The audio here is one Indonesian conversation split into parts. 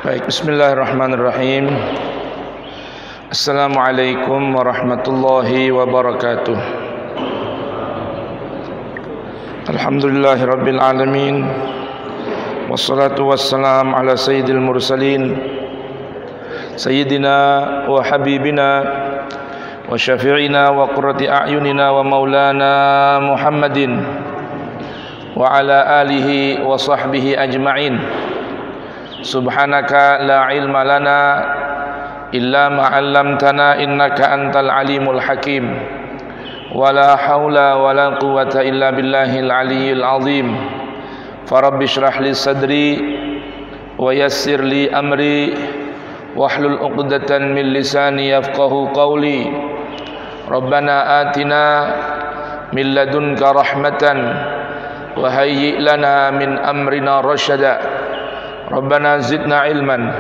Baik, bismillahirrahmanirrahim. Assalamualaikum warahmatullahi wabarakatuh. Alhamdulillahirabbil alamin. Wassalatu wassalam ala sayyidil mursalin sayyidina wa habibina wa syafi'ina wa qurrati a'yunina wa maulana Muhammadin wa ala alihi wa sahbihi ajma'in. Subhanaka la ilma lana illa ma 'allamtana innaka antal alimul hakim. Wala haula wala quwwata illa billahil aliyyil azim. Farabbi shrah li sadri wa yassir li amri wahlul 'uqdatan min lisani yafqahu qawli. Rabbana atina min ladunka rahmatan wa hayyi' lana min amrina rasyada. Rabbana zidna ilman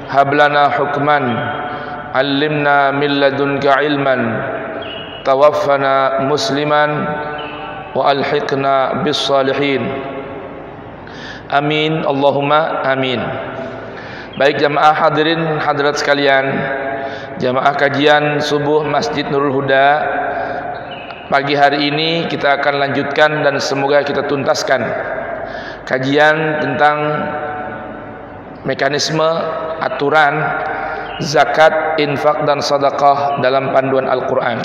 hablana hukman allimna min ladunka ilman tawaffana musliman wa alhiqna bis salihin. Amin Allahumma amin. Baik jamaah hadirin hadirat sekalian, jamaah kajian subuh Masjid Nurul Huda, pagi hari ini kita akan lanjutkan dan semoga kita tuntaskan kajian tentang mekanisme aturan zakat, infak dan sedekah dalam panduan Al-Quran.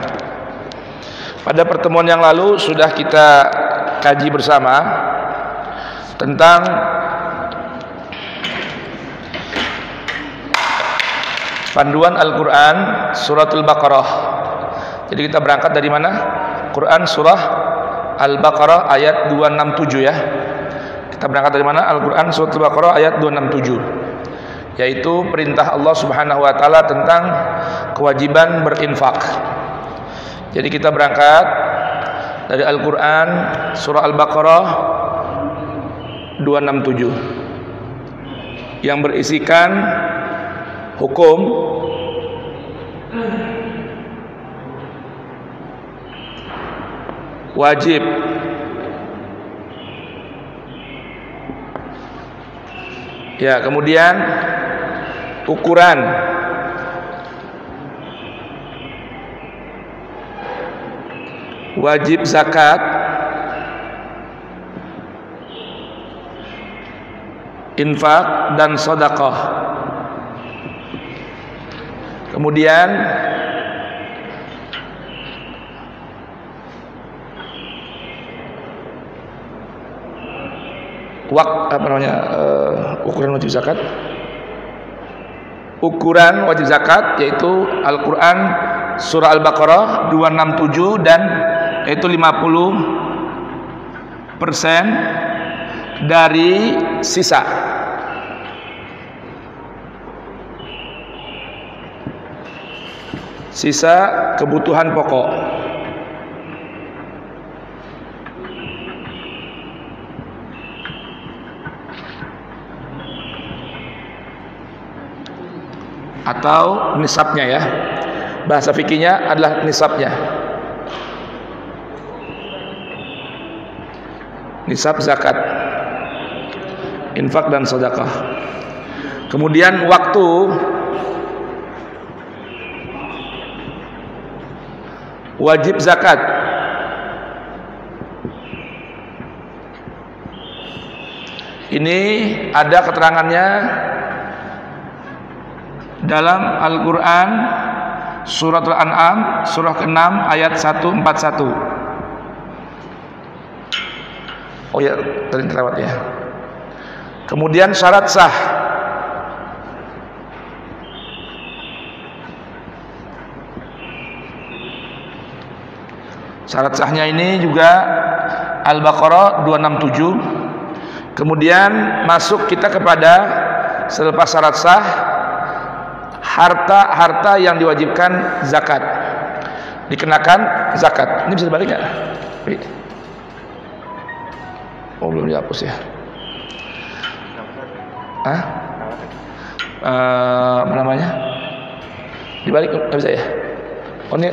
Pada pertemuan yang lalu sudah kita kaji bersama tentang panduan Al-Quran suratul Baqarah. Jadi kita berangkat dari mana? Quran surah Al-Baqarah ayat 267 ya. Kita berangkat dari mana? Al-Quran surat Al-Baqarah ayat 267, yaitu perintah Allah Subhanahu wa taala tentang kewajiban berinfak. Jadi kita berangkat dari Al-Quran surah Al-Baqarah 267 yang berisikan hukum wajib ya, kemudian ukuran wajib zakat, infak dan sedekah. Kemudian ukuran wajib zakat. Ukuran wajib zakat yaitu Al-Quran surah Al-Baqarah 267 dan yaitu 50% dari sisa. Sisa kebutuhan pokok. Atau nisabnya ya. Bahasa fikihnya adalah nisabnya. Nisab zakat, infak dan sedekah. Kemudian waktu wajib zakat. Ini ada keterangannya dalam Al-Quran surat Al-An'am surah ke-6 ayat 141. Oh ya, tadi terlewat ya. Kemudian syarat sah. Syarat sahnya ini juga Al-Baqarah 267. Kemudian masuk kita kepada selepas syarat sah, harta yang diwajibkan zakat, dikenakan zakat. Ini bisa dibalik nggak? Oh belum dihapus ya? Apa namanya? Dibalik nggak bisa ya? Oh ini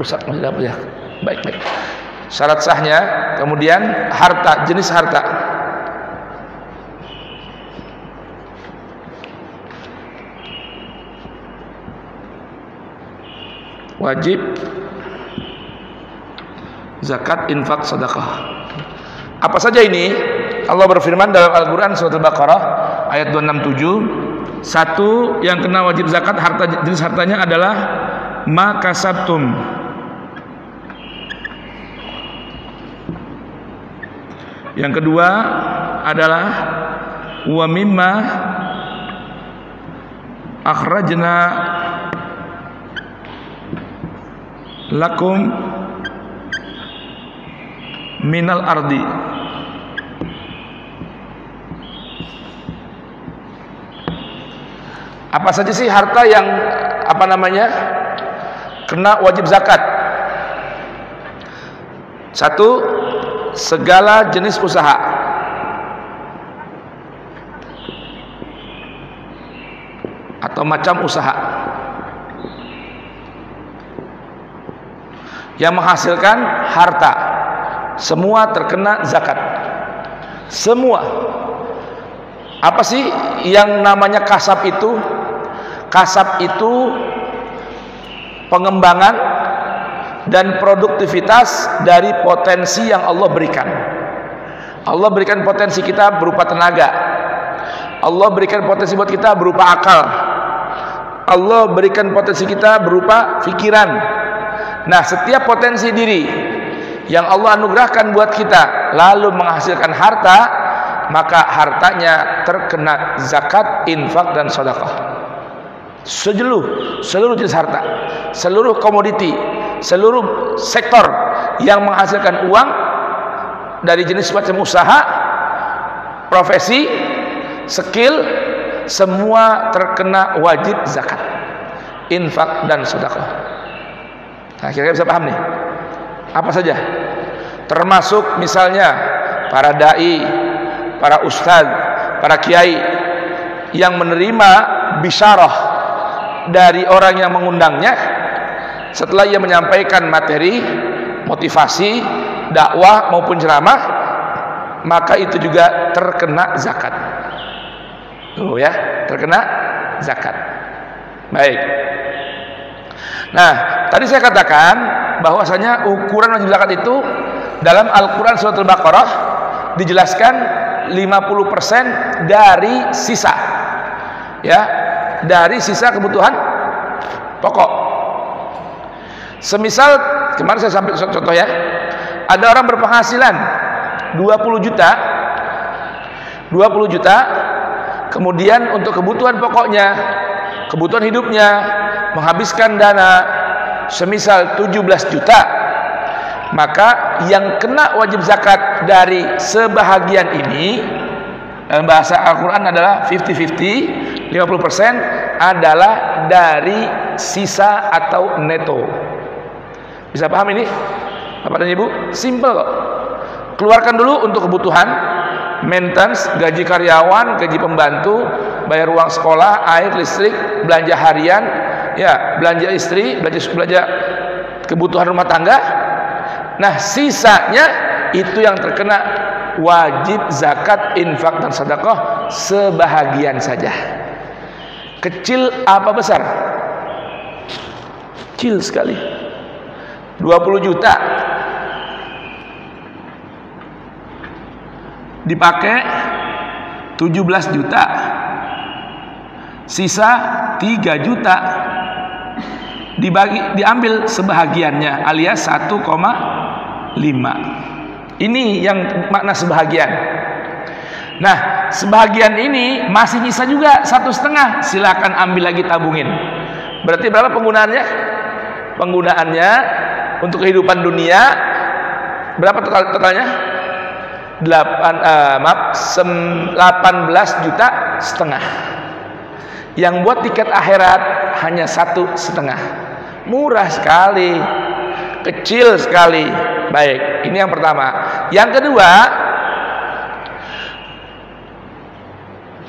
rusak, masih dihapus ya? Baik. Syarat sahnya, kemudian harta, jenis harta. wajib zakat, infak, sedekah. Apa saja ini? Allah berfirman dalam Al-Quran surat Al-Baqarah ayat 267. Satu, yang kena wajib zakat jenis hartanya adalah ma kasabtum. Yang kedua adalah wa mimma akhrajna lakum minal ardi. Apa saja sih harta yang kena wajib zakat? Satu, segala jenis usaha. Atau macam usaha yang menghasilkan harta, semua terkena zakat. Semua. Apa sih yang namanya kasab itu? Kasab itu pengembangan dan produktivitas dari potensi yang Allah berikan. Allah berikan potensi kita berupa tenaga. Allah berikan potensi buat kita berupa akal. Allah berikan potensi kita berupa pikiran. Nah, setiap potensi diri yang Allah anugerahkan buat kita lalu menghasilkan harta, maka hartanya terkena zakat, infak, dan sedekah. Seluruh jenis harta, seluruh komoditi, seluruh sektor yang menghasilkan uang dari jenis macam usaha, profesi, skill, semua terkena wajib zakat, infak, dan sedekah. Nah, kira-kira bisa paham nih? Apa saja? Termasuk misalnya para dai, para ustadz, para kiai yang menerima bisyarah dari orang yang mengundangnya setelah ia menyampaikan materi, motivasi, dakwah maupun ceramah, maka itu juga terkena zakat. Tuh ya, terkena zakat. Baik. Nah, tadi saya katakan bahwasanya ukuran wajib zakat itu dalam Al-Quran surat Al-Baqarah dijelaskan 50% dari sisa, ya, dari sisa kebutuhan pokok. Semisal kemarin saya sampai contoh ya, ada orang berpenghasilan 20 juta, kemudian untuk kebutuhan pokoknya, kebutuhan hidupnya menghabiskan dana semisal 17 juta, maka yang kena wajib zakat dari sebahagian ini dalam bahasa Al-Quran adalah 50-50, 50% adalah dari sisa atau neto. Bisa paham ini Bapak dan Ibu? Simple kok. Keluarkan dulu untuk kebutuhan maintenance, gaji karyawan, gaji pembantu, bayar uang sekolah, air, listrik, belanja harian, ya, belanja istri, belanja kebutuhan rumah tangga. Nah, sisanya itu yang terkena wajib zakat, infak, dan sedekah sebahagian saja. Kecil apa besar? Kecil sekali. 20 juta dipakai 17 juta, sisa 3 juta diambil sebahagiannya alias 1,5. Ini yang makna sebahagian. Nah, sebahagian ini masih bisa juga 1,5. Silakan ambil lagi, tabungin. Berarti berapa penggunaannya? Penggunaannya untuk kehidupan dunia berapa totalnya? 18,5 juta. Yang buat tiket akhirat hanya 1,5. Murah sekali, kecil sekali. Baik, ini yang pertama. Yang kedua,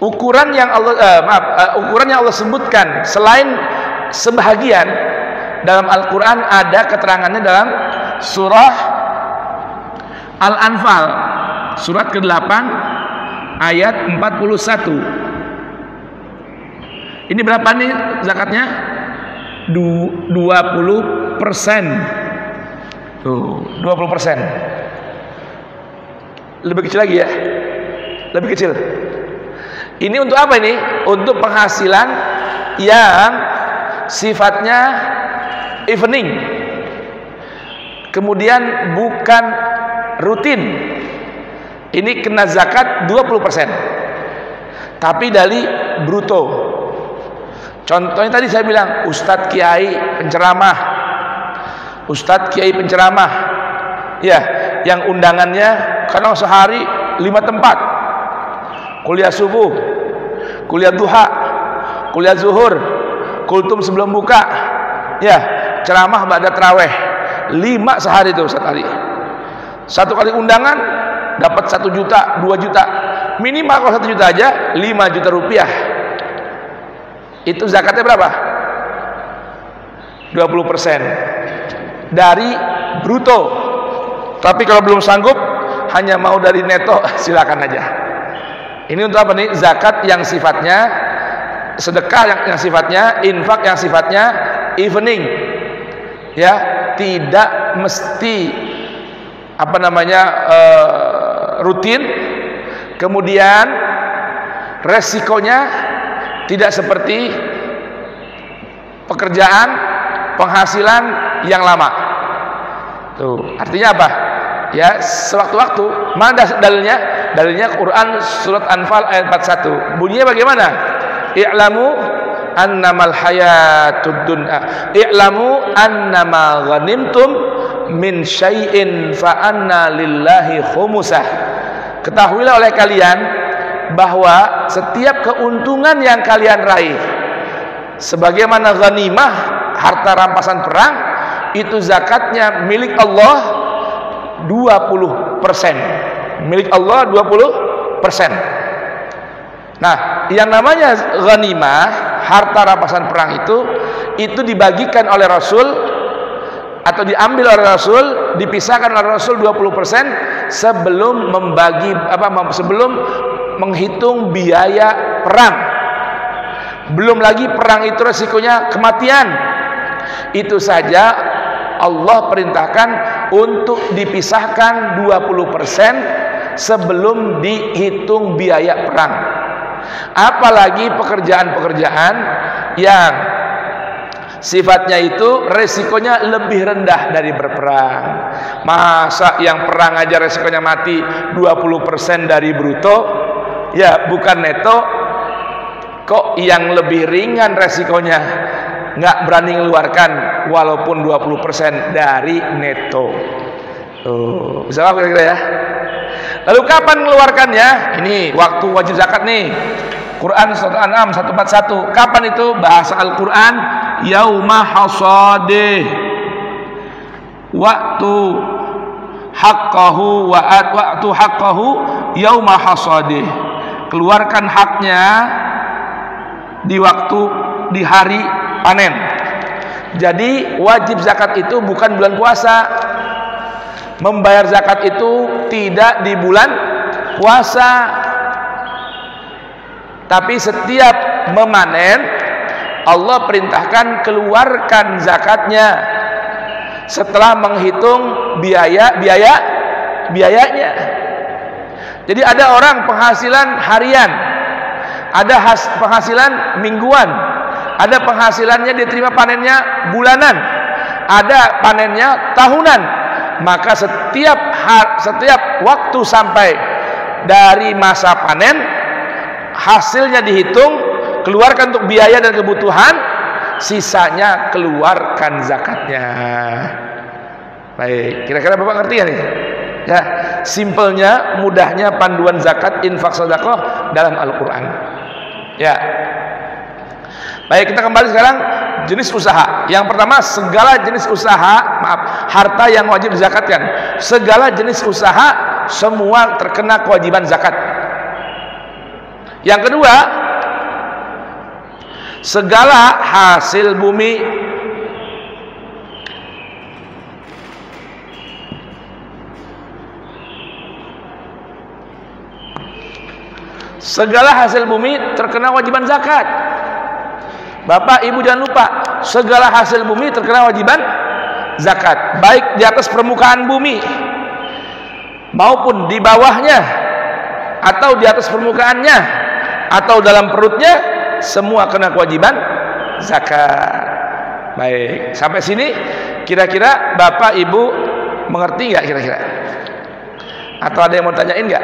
ukuran yang Allah sebutkan selain sebahagian dalam Al-Quran, ada keterangannya dalam surah Al-Anfal surat ke-8 ayat 41. Ini berapa nih zakatnya? 20 Tuh, 20%. Lebih kecil lagi ya. Lebih kecil. Ini untuk apa ini? Untuk penghasilan yang sifatnya evening. Kemudian bukan rutin. Ini kena zakat 20%. Tapi dari bruto. Contohnya tadi saya bilang Ustadz Kiai penceramah. Ustadz Kiai penceramah. Ya, yang undangannya kadang sehari 5 tempat. Kuliah subuh, kuliah duha, kuliah zuhur, kultum sebelum buka. Ya, ceramah ba'da tarawih. 5 sehari itu sehari. Satu kali undangan dapat 1 juta, 2 juta. Minimal kalau 1 juta aja 5 juta rupiah. Itu zakatnya berapa? 20% dari bruto. Tapi kalau belum sanggup hanya mau dari neto, silakan aja. Ini untuk apa nih? Zakat yang sifatnya sedekah, yang sifatnya infak, yang sifatnya evening. Ya, tidak mesti rutin. Kemudian resikonya tidak seperti pekerjaan penghasilan yang lama. Tuh, artinya apa? Ya, sewaktu-waktu. Mana dalilnya? Dalilnya Quran surat Anfal ayat 41. Bunyinya bagaimana? I'lamu annamal hayatud dunya. I'lamu annama ghanimtum min syai'in fa anna lillahi khumusah. Ketahuilah oleh kalian bahwa setiap keuntungan yang kalian raih sebagaimana ghanimah, harta rampasan perang, itu zakatnya milik Allah 20%. Milik Allah 20%. Nah, yang namanya ghanimah, harta rampasan perang itu dibagikan oleh Rasul atau diambil oleh Rasul, dipisahkan oleh Rasul 20% sebelum sebelum menghitung biaya perang. Belum lagi perang itu resikonya kematian. Itu saja Allah perintahkan untuk dipisahkan 20% sebelum dihitung biaya perang. Apalagi pekerjaan-pekerjaan yang sifatnya itu resikonya lebih rendah dari berperang. Masa yang perang aja resikonya mati 20% dari bruto, ya bukan neto. Kok yang lebih ringan resikonya nggak berani mengeluarkan walaupun 20% dari neto. Bisa apa kira-kira ya? Lalu kapan mengeluarkannya? Ini waktu wajib zakat nih. Quran surat Al-An'am 141. Kapan itu? Bahasa Al-Quran yauma hasadih. Waktu haqqahu waktu haqqahu yauma hasadih. Keluarkan haknya di hari panen. Jadi wajib zakat itu bukan bulan puasa. Membayar zakat itu tidak di bulan puasa. Tapi setiap memanen Allah perintahkan keluarkan zakatnya setelah menghitung biayanya. Jadi ada orang penghasilan harian, ada penghasilan mingguan, ada penghasilannya diterima panennya bulanan, ada panennya tahunan. Maka setiap waktu sampai dari masa panen, hasilnya dihitung, keluarkan untuk biaya dan kebutuhan, sisanya keluarkan zakatnya. Baik, kira-kira Bapak ngerti ya nih? Ya, simpelnya, mudahnya panduan zakat, infak, sedekah dalam Al-Quran. Ya. Baik, kita kembali sekarang jenis usaha. Yang pertama, segala jenis usaha, harta yang wajib dizakatkan. Segala jenis usaha semua terkena kewajiban zakat. Yang kedua, segala hasil bumi. Segala hasil bumi terkena wajiban zakat. Bapak, Ibu jangan lupa, segala hasil bumi terkena wajiban zakat, baik di atas permukaan bumi maupun di bawahnya, atau di atas permukaannya, atau dalam perutnya, semua kena kewajiban zakat. Baik, sampai sini kira-kira Bapak Ibu mengerti nggak kira-kira? Atau ada yang mau tanyain nggak?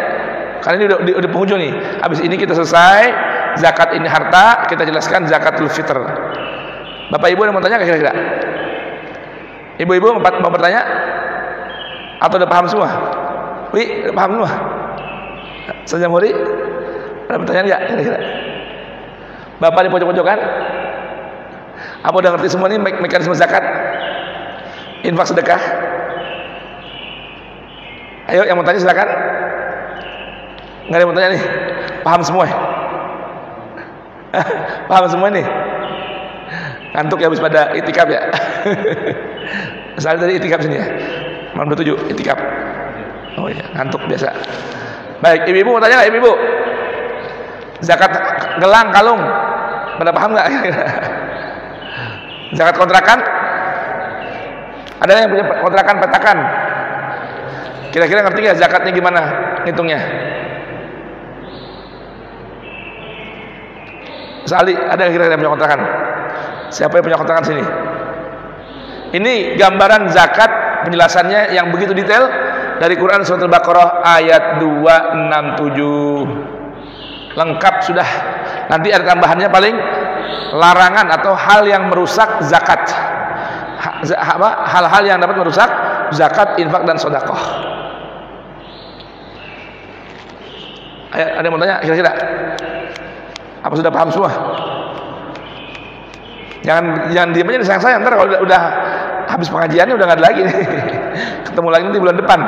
Karena ini udah penghujung nih. Habis ini kita selesai zakat ini harta, kita jelaskan zakatul fitr. Bapak Ibu yang mau tanya kira-kira? Ibu-ibu mau bertanya? Atau udah paham semua? Wi, udah paham semua? Saja Muri, ada pertanyaan nggak kira-kira? Bapak di pojok-pojokan? Apa udah ngerti semua nih mekanisme zakat? Infak sedekah? Ayo yang mau tanya silakan. Nggak ada yang mau tanya nih? Paham semua ya? Paham semua nih? Ngantuk ya habis pada itikaf ya? Misalnya dari itikaf sini ya, malam 27 itikaf. Oh iya, ngantuk biasa. Baik, ibu-ibu mau tanya nggak ibu-ibu? Zakat gelang, kalung, pada paham nggak? Zakat kontrakan? Ada yang punya kontrakan petakan? Kira-kira ngerti nggak zakatnya gimana ngitungnya? Sali, ada yang kira-kira punya kontrakan? Siapa yang punya kontrakan sini? Ini gambaran zakat, penjelasannya yang begitu detail dari Quran surat Al-Baqarah ayat 267. Lengkap sudah. Nanti ada tambahannya paling larangan atau hal yang merusak zakat. Hal-hal yang dapat merusak zakat, infak dan sedekah. Ada yang mau tanya kira-kira? Apa sudah paham semua? Jangan diam aja disayang-sayang. Ntar kalau udah habis pengajiannya udah nggak ada lagi nih. Ketemu lagi nanti bulan depan.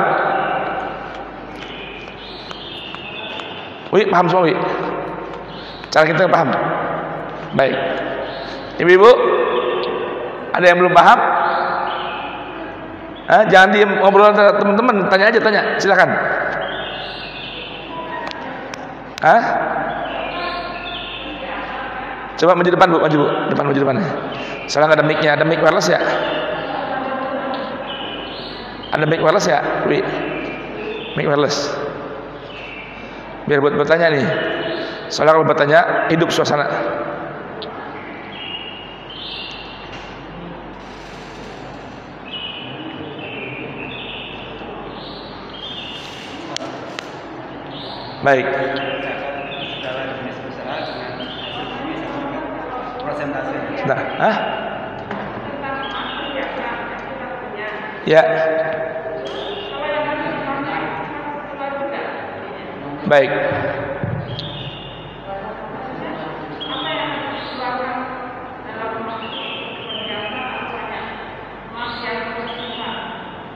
Wi, paham semua Wi? Cara kita paham? Baik. Ibu-ibu, ada yang belum paham? Jangan diem ngobrol antara teman-teman, tanya aja, tanya, silakan. Coba maju depan Bu, maju Bu, maju depan. Soalnya nggak ada mic-nya, ada mic wireless ya? Ada mic wireless ya, Wi? Mic wireless. Biar buat bertanya nih. Soalnya kalau bertanya, hidup suasana. Baik. Nah, ya. Baik.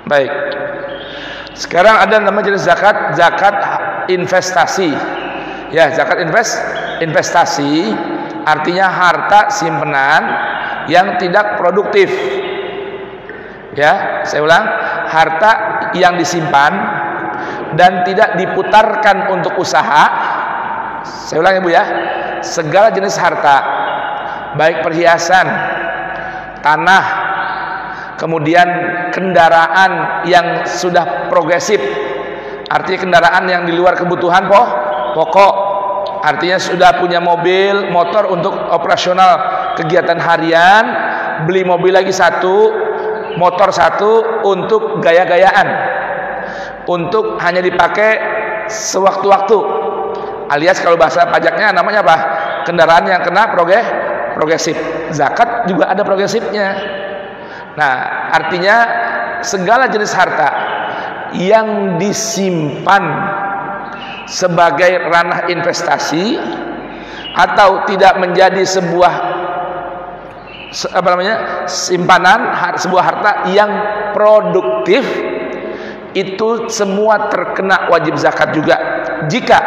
Baik. Sekarang ada namanya jenis zakat investasi. Ya, zakat investasi artinya harta simpanan yang tidak produktif. Ya, saya ulang, harta yang disimpan dan tidak diputarkan untuk usaha. Saya ulang ya Bu ya, segala jenis harta, baik perhiasan, tanah, kemudian kendaraan yang sudah progresif, artinya kendaraan yang di luar kebutuhan pokok, artinya sudah punya mobil, motor untuk operasional kegiatan harian, beli mobil lagi satu, motor satu untuk gaya-gayaan, untuk hanya dipakai sewaktu-waktu, alias kalau bahasa pajaknya namanya apa? Kendaraan yang kena progresif. Zakat juga ada progresifnya. Nah, artinya segala jenis harta yang disimpan sebagai ranah investasi atau tidak menjadi sebuah simpanan, sebuah harta yang produktif, itu semua terkena wajib zakat juga. Jika,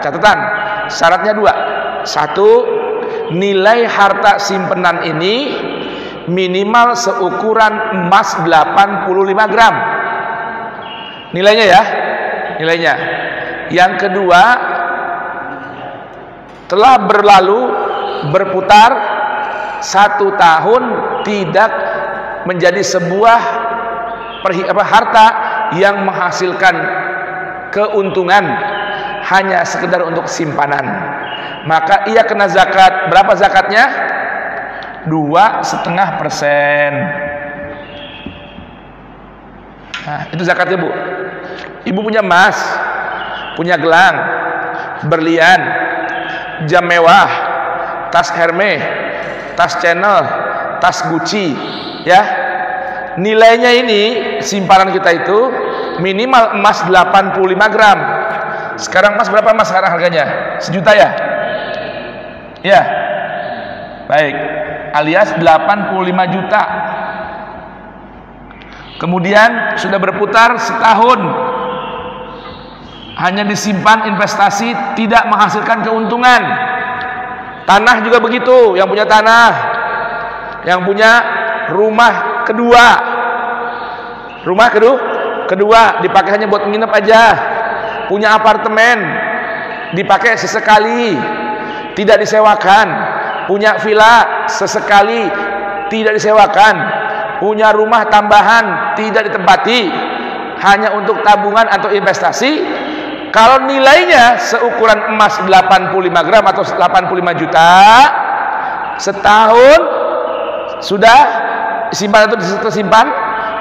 catatan, syaratnya dua. Satu, nilai harta simpanan ini minimal seukuran emas 85 gram. Nilainya ya, nilainya. Yang kedua, telah berputar 1 tahun tidak menjadi sebuah harta yang menghasilkan keuntungan hanya sekedar untuk simpanan, maka ia kena zakat. Berapa zakatnya? 2,5%. Nah, itu zakatnya, Bu. Ibu punya emas, punya gelang, berlian, jam mewah, tas Hermes, tas Chanel, tas Gucci, ya. Nilainya ini simpanan kita itu minimal emas 85 gram. Sekarang emas berapa, Mas, sekarang harganya? 1 juta ya? Ya. Baik. Alias 85 juta. Kemudian sudah berputar setahun, hanya disimpan investasi, tidak menghasilkan keuntungan. Tanah juga begitu. Yang punya tanah, yang punya rumah kedua dipakai hanya buat nginep aja. Punya apartemen dipakai sesekali, tidak disewakan. Punya villa sesekali, tidak disewakan. Punya rumah tambahan, tidak ditempati, hanya untuk tabungan atau investasi. Kalau nilainya seukuran emas 85 gram atau 85 juta, setahun sudah simpanan itu tersimpan,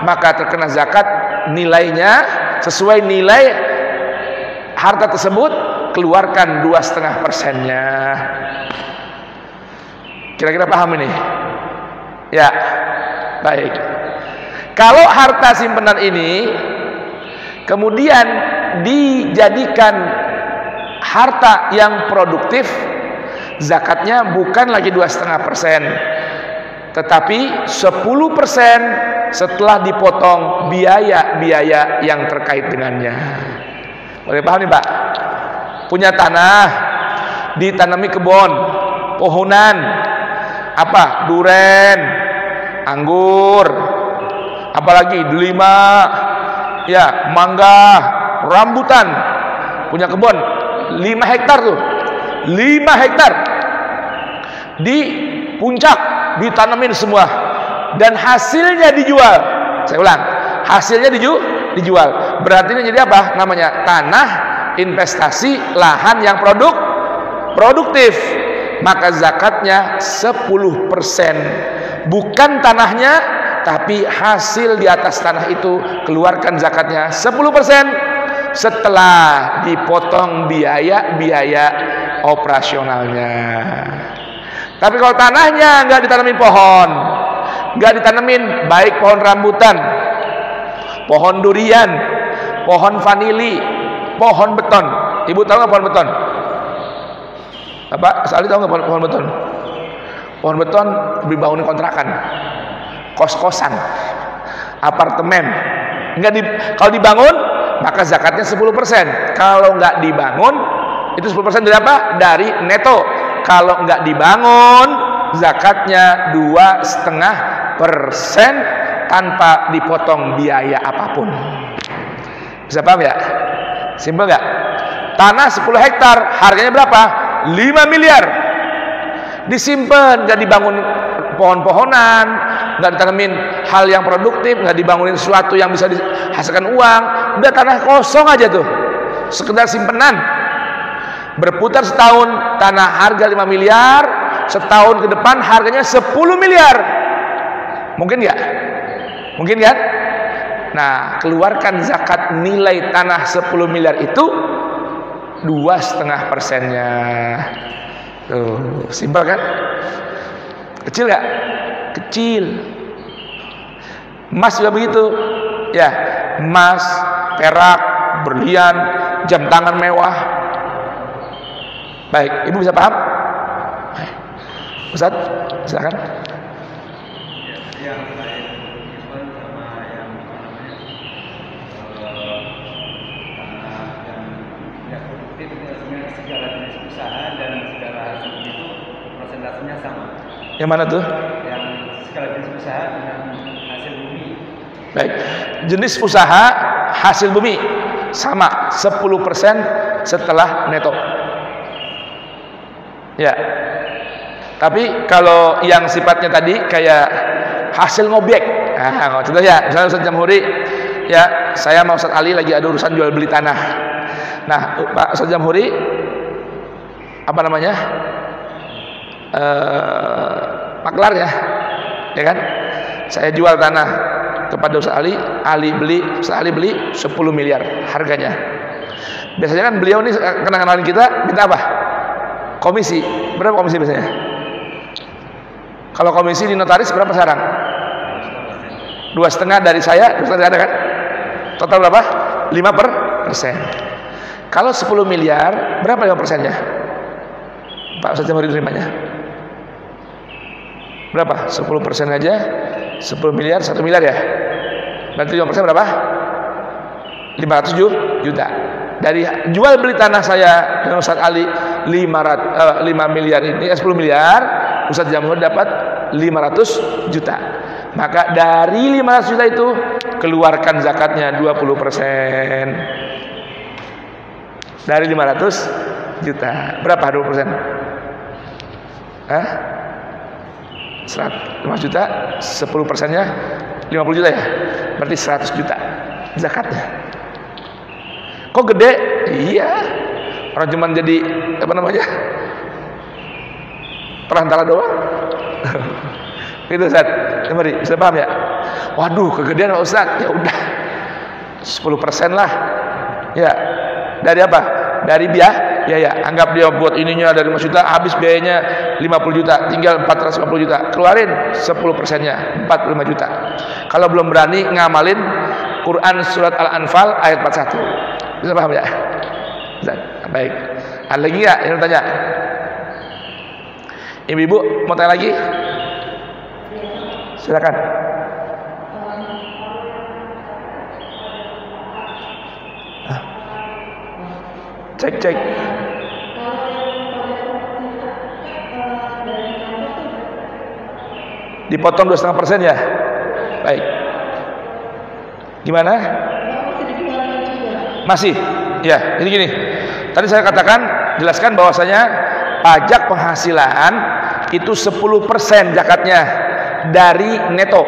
maka terkena zakat nilainya sesuai nilai harta tersebut, keluarkan 2,5%-nya. Kira-kira paham ini? Ya, baik. Kalau harta simpanan ini kemudian dijadikan harta yang produktif, zakatnya bukan lagi 2,5%, tetapi 10% setelah dipotong biaya-biaya yang terkait dengannya. Boleh paham nih, Pak? Punya tanah, ditanami kebun, pohonan, apa? Duren, anggur, apalagi delima, ya, mangga, rambutan. Punya kebun 5 hektar tuh, 5 hektar di puncak ditanamin semua, dan hasilnya dijual. Saya ulang, hasilnya dijual. Berarti ini jadi apa? Namanya tanah investasi lahan yang produktif. Maka zakatnya 10%. Bukan tanahnya, tapi hasil di atas tanah itu, keluarkan zakatnya 10% setelah dipotong biaya-biaya operasionalnya. Tapi kalau tanahnya nggak ditanamin pohon, nggak ditanamin baik pohon rambutan, pohon durian, pohon vanili, pohon beton. Ibu tahu nggak pohon beton? Bapak Sali tahu nggak pohon beton? Pohon beton dibangunin kontrakan, kos-kosan, apartemen. Kalau dibangun maka zakatnya 10%. Kalau nggak dibangun itu 10% dari apa? Dari neto. Kalau nggak dibangun zakatnya 2,5% tanpa dipotong biaya apapun. Bisa paham ya? Simpel nggak? Tanah 10 hektar harganya berapa? 5 miliar. Disimpan, nggak dibangun pohon-pohonan, nggak ditanamin hal yang produktif, nggak dibangunin sesuatu yang bisa dihasilkan uang. Udah tanah kosong aja tuh, sekedar simpenan. Berputar setahun, tanah harga 5 miliar, setahun ke depan harganya 10 miliar. Mungkin nggak? Mungkin kan? Nah, keluarkan zakat nilai tanah 10 miliar itu 2,5%-nya. Tuh, simpel kan? Kecil nggak? Kecil. Emas juga begitu. Ya, emas, perak, berlian, jam tangan mewah. Baik, Ibu bisa paham? Ustaz, silakan. Yang lain sama yang yang produktif sebenarnya segala jenis usaha dan segala hasil itu persentasenya sama. Yang mana tuh? Yang segala jenis usaha dengan hasil bumi. Baik, jenis usaha hasil bumi sama 10% setelah neto. Ya. Tapi kalau yang sifatnya tadi kayak hasil ngobek, Nah, contoh ya, misalnya Ustaz Jamhuri, ya saya sama Ustaz Ali lagi ada urusan jual beli tanah. Nah, Pak Ustaz Jamhuri, apa namanya, maklar ya kan? Saya jual tanah kepada Ustaz Ali, Ustaz Ali beli 10 miliar harganya. Biasanya kan beliau nih kenal-kenalin kita, minta apa? Komisi. Berapa komisi biasanya? Kalau komisi di notaris berapa sekarang? 2,5 dari saya, 2,5 dari Anda kan? Total berapa? 5%. Kalau 10 miliar, berapa 5%-nya? Pak Ustaz Jamhuri terimanya? Berapa? 10% aja 10 miliar, 1 miliar ya? Berarti 5% berapa? 500 juta. Dari jual beli tanah saya dengan Ustaz Ali 5 miliar ini, 10 miliar, Ustaz Jamhuri dapat 500 juta. Maka dari 500 juta itu keluarkan zakatnya 20%. Dari 500 juta. Berapa 20%? Hah? 100 juta, 10%-nya 50 juta ya? Berarti 100 juta zakatnya. Kok gede? Iya. Orang cuma jadi apa namanya? Perantara doang. Itu Ustaz. Mari, bisa paham ya? Waduh, kegedean Pak Ustaz. Ya udah. 10% lah. Ya. Dari apa? Dari biaya. Anggap dia buat ininya dari 5 juta, habis biayanya 50 juta, tinggal 450 juta. Keluarin 10%-nya, 45 juta. Kalau belum berani ngamalin Quran surat Al-Anfal ayat 41. Bisa paham ya? Baik. Ada lagi ya yang tanya? Ibu-ibu mau tanya lagi? Silakan. Cek. Dipotong 2,5% ya? Baik. Gimana? Masih? Ya, jadi gini. Tadi saya jelaskan bahwasanya pajak penghasilan itu 10% zakatnya dari neto.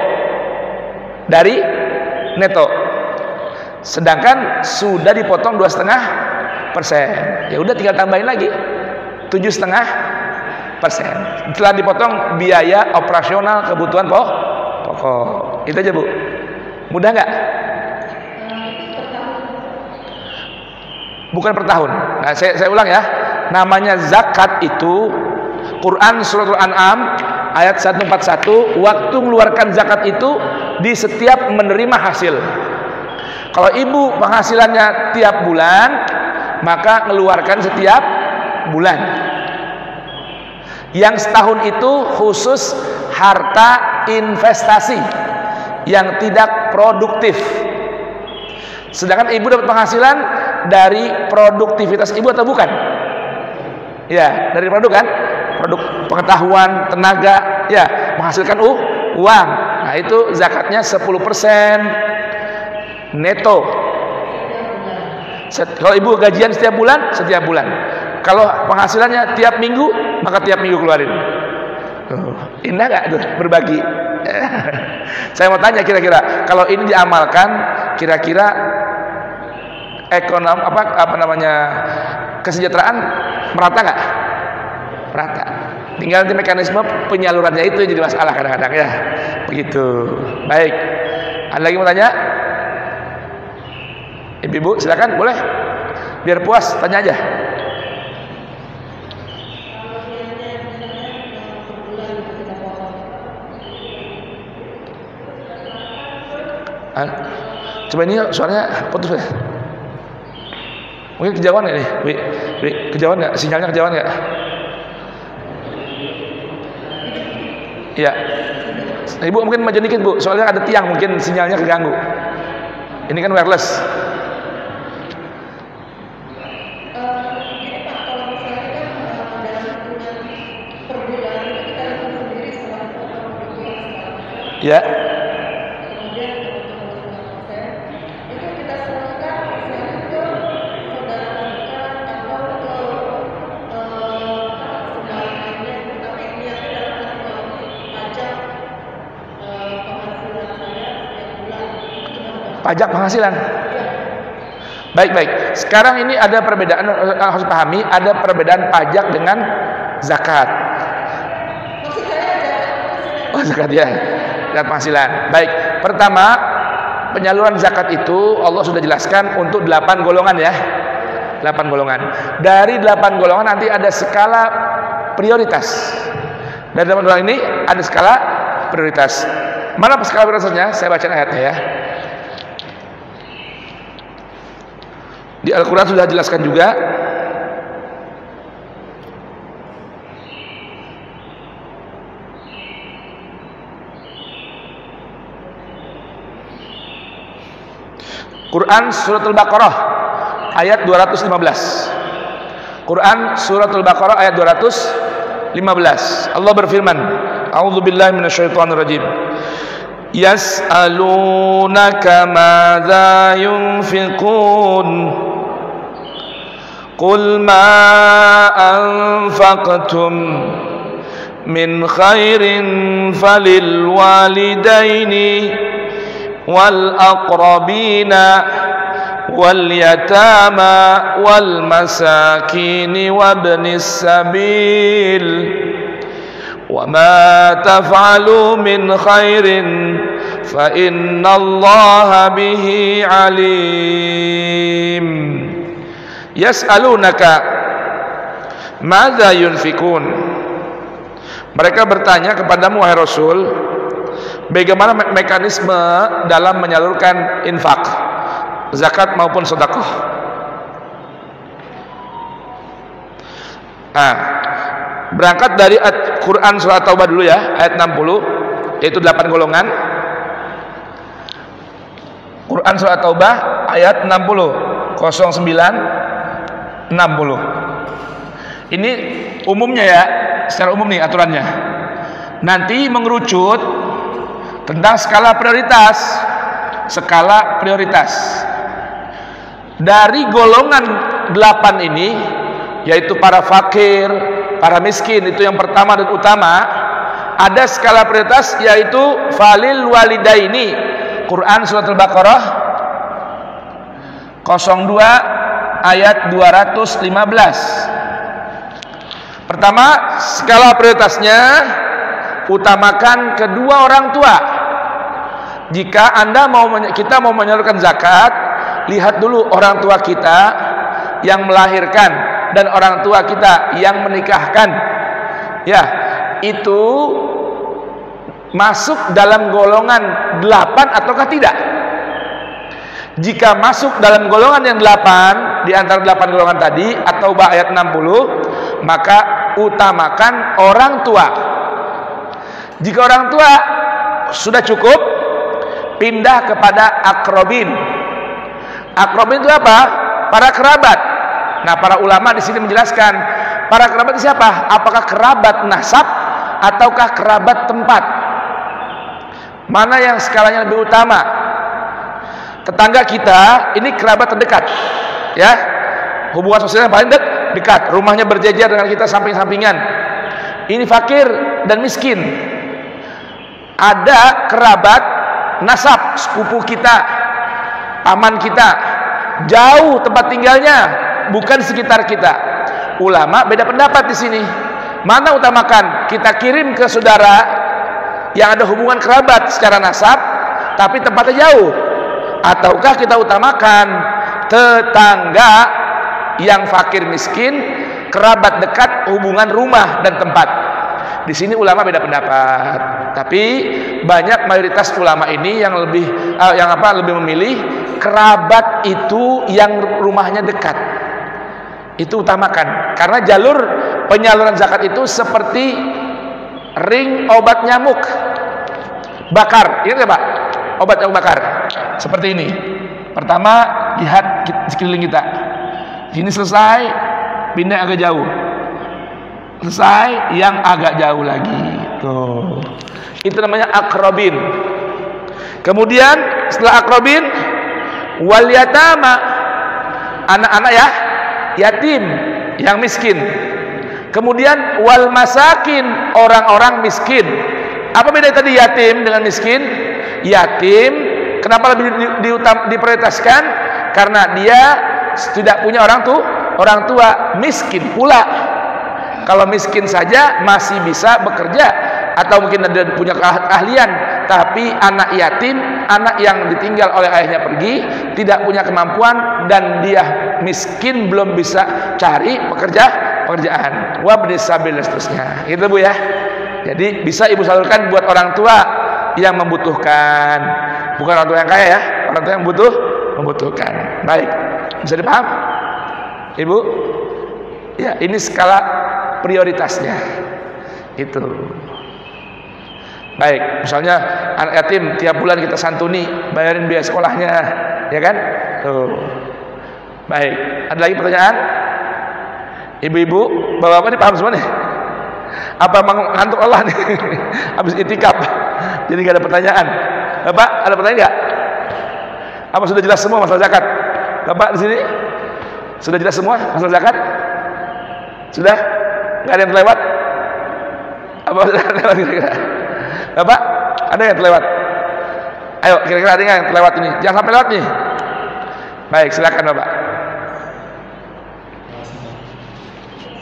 Sedangkan sudah dipotong 2,5%. Ya udah tinggal tambahin lagi 7,5%. Setelah dipotong biaya operasional kebutuhan pokok. Itu aja Bu. Mudah nggak? Bukan per tahun. Nah, saya ulang ya. Namanya zakat itu Quran surat Al-An'am ayat 141, waktu mengeluarkan zakat itu di setiap menerima hasil. Kalau ibu penghasilannya tiap bulan, maka mengeluarkan setiap bulan. Yang setahun itu khusus harta investasi yang tidak produktif. Sedangkan ibu dapat penghasilan dari produktivitas ibu atau bukan? Ya, dari produk kan? Produk pengetahuan, tenaga, ya, menghasilkan uang. Nah, itu zakatnya 10% neto. Kalau ibu gajian setiap bulan, Kalau penghasilannya tiap minggu, maka tiap minggu keluarin. Indah nggak tuh berbagi? Saya mau tanya kira-kira kalau ini diamalkan, kira-kira ekonomi kesejahteraan merata nggak? Merata. Tinggal nanti mekanisme penyalurannya itu yang jadi masalah kadang-kadang ya. Begitu. Baik. Ada lagi mau tanya? Ibu silakan, boleh. Biar puas, tanya aja. Coba ini suaranya putus ya. Mungkin kejauhan nggak nih? Kejauhan nggak? Sinyalnya kejauhan nggak? Iya. Ibu mungkin maju dikit Bu, soalnya ada tiang mungkin sinyalnya keganggu. Ini kan wireless. Ya. Pajak penghasilan. Baik. Sekarang ini ada perbedaan, harus pahami, ada perbedaan pajak dengan zakat. Oh, zakat ya. Zakat penghasilan. Baik. Pertama, penyaluran zakat itu Allah sudah jelaskan untuk 8 golongan ya. 8 golongan. Dari 8 golongan nanti ada skala prioritas. Dari 8 golongan ini ada skala prioritas. Mana skala prioritasnya? Saya baca ayatnya ya. Di Al-Quran sudah jelaskan juga. Quran Surat Al-Baqarah ayat 215. Quran Surat Al-Baqarah ayat 215. Allah berfirman, A'udzubillahi minasyaitonirrajim. Yas'alunaka madza yunfiqun Qul ma anfaqtum min khairin falil walidaini wal aqrabina wal yatama wal masakini wabnis sabil wa ma taf'alu min khairin fa innallaha bihi alim. Yas'alunaka madza yunfikun. Mereka bertanya kepadamu wahai Rasul, bagaimana mekanisme dalam menyalurkan infak, zakat maupun sedekah. Nah, berangkat dari Quran Surat Taubah dulu ya, ayat 60, yaitu 8 golongan. Quran Surat Taubah ayat 60, 09 60. Ini umumnya ya, secara umum nih aturannya. Nanti mengerucut tentang skala prioritas. Skala prioritas. Dari golongan 8 ini, yaitu para fakir, para miskin, itu yang pertama dan utama, ada skala prioritas yaitu falil walidaini. Quran Surat Al-Baqarah 02 ayat 215. Pertama, skala prioritasnya utamakan kedua orang tua. Jika kita mau menyalurkan zakat, lihat dulu orang tua kita yang melahirkan dan orang tua kita yang menikahkan. Ya, itu masuk dalam golongan 8 ataukah tidak? Jika masuk dalam golongan yang 8 di antara 8 golongan tadi atau ayat 60, maka utamakan orang tua. Jika orang tua sudah cukup, pindah kepada akrobin. Akrobin itu apa? Para kerabat. Nah, para ulama di sini menjelaskan para kerabat itu siapa? Apakah kerabat nasab ataukah kerabat tempat? Mana yang skalanya lebih utama? Tetangga kita ini kerabat terdekat, ya, hubungan sosial yang paling dekat, rumahnya berjejer dengan kita samping-sampingan. Ini fakir dan miskin. Ada kerabat nasab, sepupu kita, paman kita, jauh tempat tinggalnya, bukan sekitar kita. Ulama beda pendapat di sini. Mana utamakan? Kita kirim ke saudara yang ada hubungan kerabat secara nasab, tapi tempatnya jauh. Ataukah kita utamakan tetangga yang fakir miskin, kerabat dekat, hubungan rumah dan tempat? Di sini ulama beda pendapat. Tapi banyak mayoritas ulama ini yang lebih memilih kerabat itu yang rumahnya dekat. Itu utamakan. Karena jalur penyaluran zakat itu seperti ring obat nyamuk bakar. Ingat nggak Pak? Obat nyamuk bakar. Seperti ini. Pertama, lihat sekeliling kita. Ini selesai, pindah agak jauh. Selesai, yang agak jauh lagi. Tuh. Itu namanya akrobin. Kemudian setelah akrobin, wal yatama, anak-anak ya, yatim, yang miskin. Kemudian wal masakin, orang-orang miskin. Apa beda tadi yatim dengan miskin? Yatim kenapa lebih diprioritaskan? Karena dia tidak punya orang tua, miskin pula. Kalau miskin saja masih bisa bekerja atau mungkin ada punya keahlian, tapi anak yatim, anak yang ditinggal oleh ayahnya pergi, tidak punya kemampuan dan dia miskin, belum bisa cari pekerjaan, wabnis sabil dan seterusnya. Itu Bu ya. Jadi bisa ibu salurkan buat orang tua yang membutuhkan, bukan orang tua yang kaya ya, orang tua yang membutuhkan. Baik, bisa dipaham Ibu? Ya, ini skala prioritasnya itu. Baik, misalnya anak yatim tiap bulan kita santuni, bayarin biaya sekolahnya, ya kan? Tuh. Baik, ada lagi pertanyaan? Ibu-ibu, bapak-bapak ini paham semua nih? Apa ngantuk Allah nih? Habis itikaf, jadi gak ada pertanyaan. Bapak, ada pertanyaan nggak? Apa sudah jelas semua masalah zakat? Bapak di sini sudah jelas semua masalah zakat? Sudah? Nggak ada yang terlewat? Apa sudah terlewat kira-kira? Bapak, ada yang terlewat? Ayo, kira-kira ada yang terlewat ini? Jangan sampai lewat nih. Baik, silakan Bapak.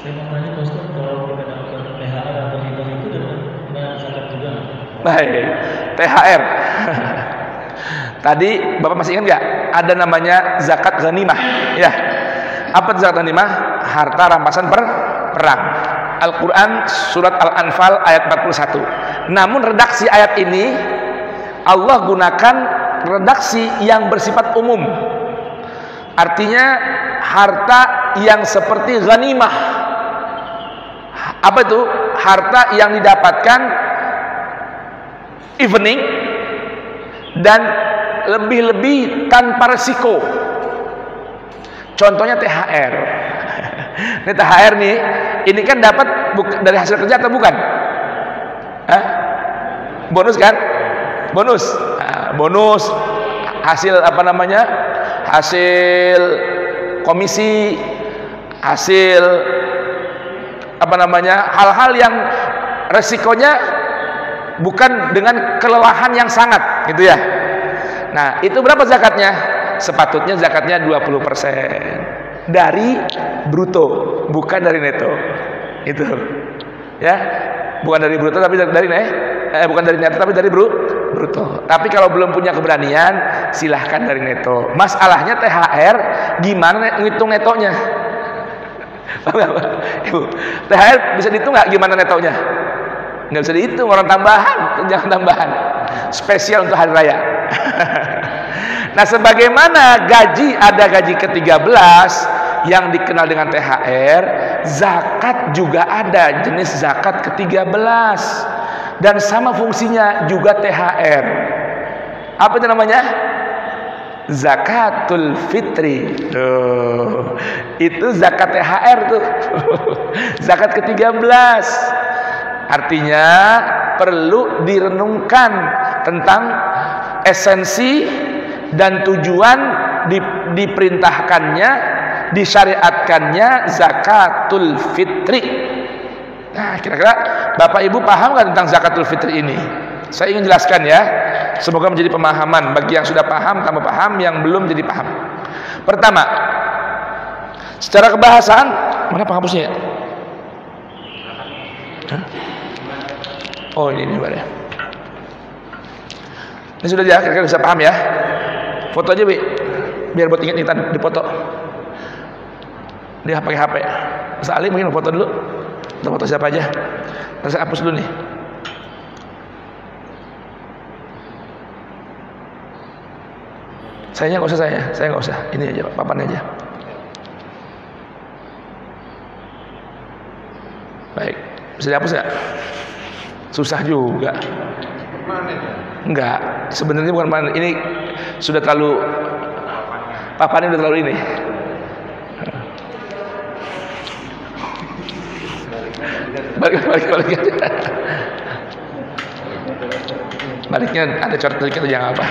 Saya mau tanya Pak Ustaz, kalau kita dapat THR atau hibah itu dengan zakat juga? Baik, THR. Tadi Bapak masih ingat nggak? Ada namanya zakat ghanimah. Ya. Apa zakat ghanimah? Harta rampasan perang. Al-Quran surat Al-Anfal ayat 41. Namun redaksi ayat ini Allah gunakan redaksi yang bersifat umum. Artinya harta yang seperti ghanimah. Apa itu? Harta yang didapatkan evening dan lebih-lebih tanpa resiko. Contohnya THR. Ini THR nih, ini kan dapat dari hasil kerja atau bukan? Hah? Bonus kan? Bonus. Nah, bonus hasil apa namanya? Hasil komisi, hasil apa namanya? Hal-hal yang resikonya bukan dengan kelelahan yang sangat, gitu ya. Nah, itu berapa zakatnya? Sepatutnya zakatnya 20% dari bruto, bukan dari neto. Itu. Ya. Bukan dari bruto tapi dari bukan dari neto tapi dari bruto. Tapi kalau belum punya keberanian, silahkan dari neto. Masalahnya THR gimana ngitung netonya? Ibu, THR bisa dihitung nggak gimana netonya? Nggak bisa dihitung, orang tambahan, jangan tambahan. Spesial untuk hari raya. Nah, sebagaimana gaji ada gaji ke-13 yang dikenal dengan THR, zakat juga ada jenis zakat ke-13 dan sama fungsinya juga THR. Apa itu namanya? Zakatul fitri. Tuh. Itu zakat THR tuh. Zakat ke-13. Artinya perlu direnungkan tentang esensi dan tujuan diperintahkannya, disyariatkannya zakatul fitri. Nah, kira-kira Bapak Ibu paham nggak tentang zakatul fitri ini? Saya ingin jelaskan ya. Semoga menjadi pemahaman bagi yang sudah paham, tambah paham, yang belum jadi paham. Pertama, secara kebahasaan, mana penghapusnya ya? Hah? Oh, ini Pak ya. Ini sudah ya, kira-kira bisa paham ya. Foto aja, Bi. Biar buat ingat-ingat dipoto. Dia pakai HP. Mas Ali mungkin foto dulu. Kita foto siapa aja. Terus saya hapus dulu nih. Saya nggak usah, saya nggak usah. Ini aja, papannya aja. Baik, bisa dihapus nggak? Susah juga. Enggak, sebenarnya bukan panen. Ini sudah terlalu papannya udah terlalu ini. Balik. Baliknya ada coret sedikit aja nggak apa.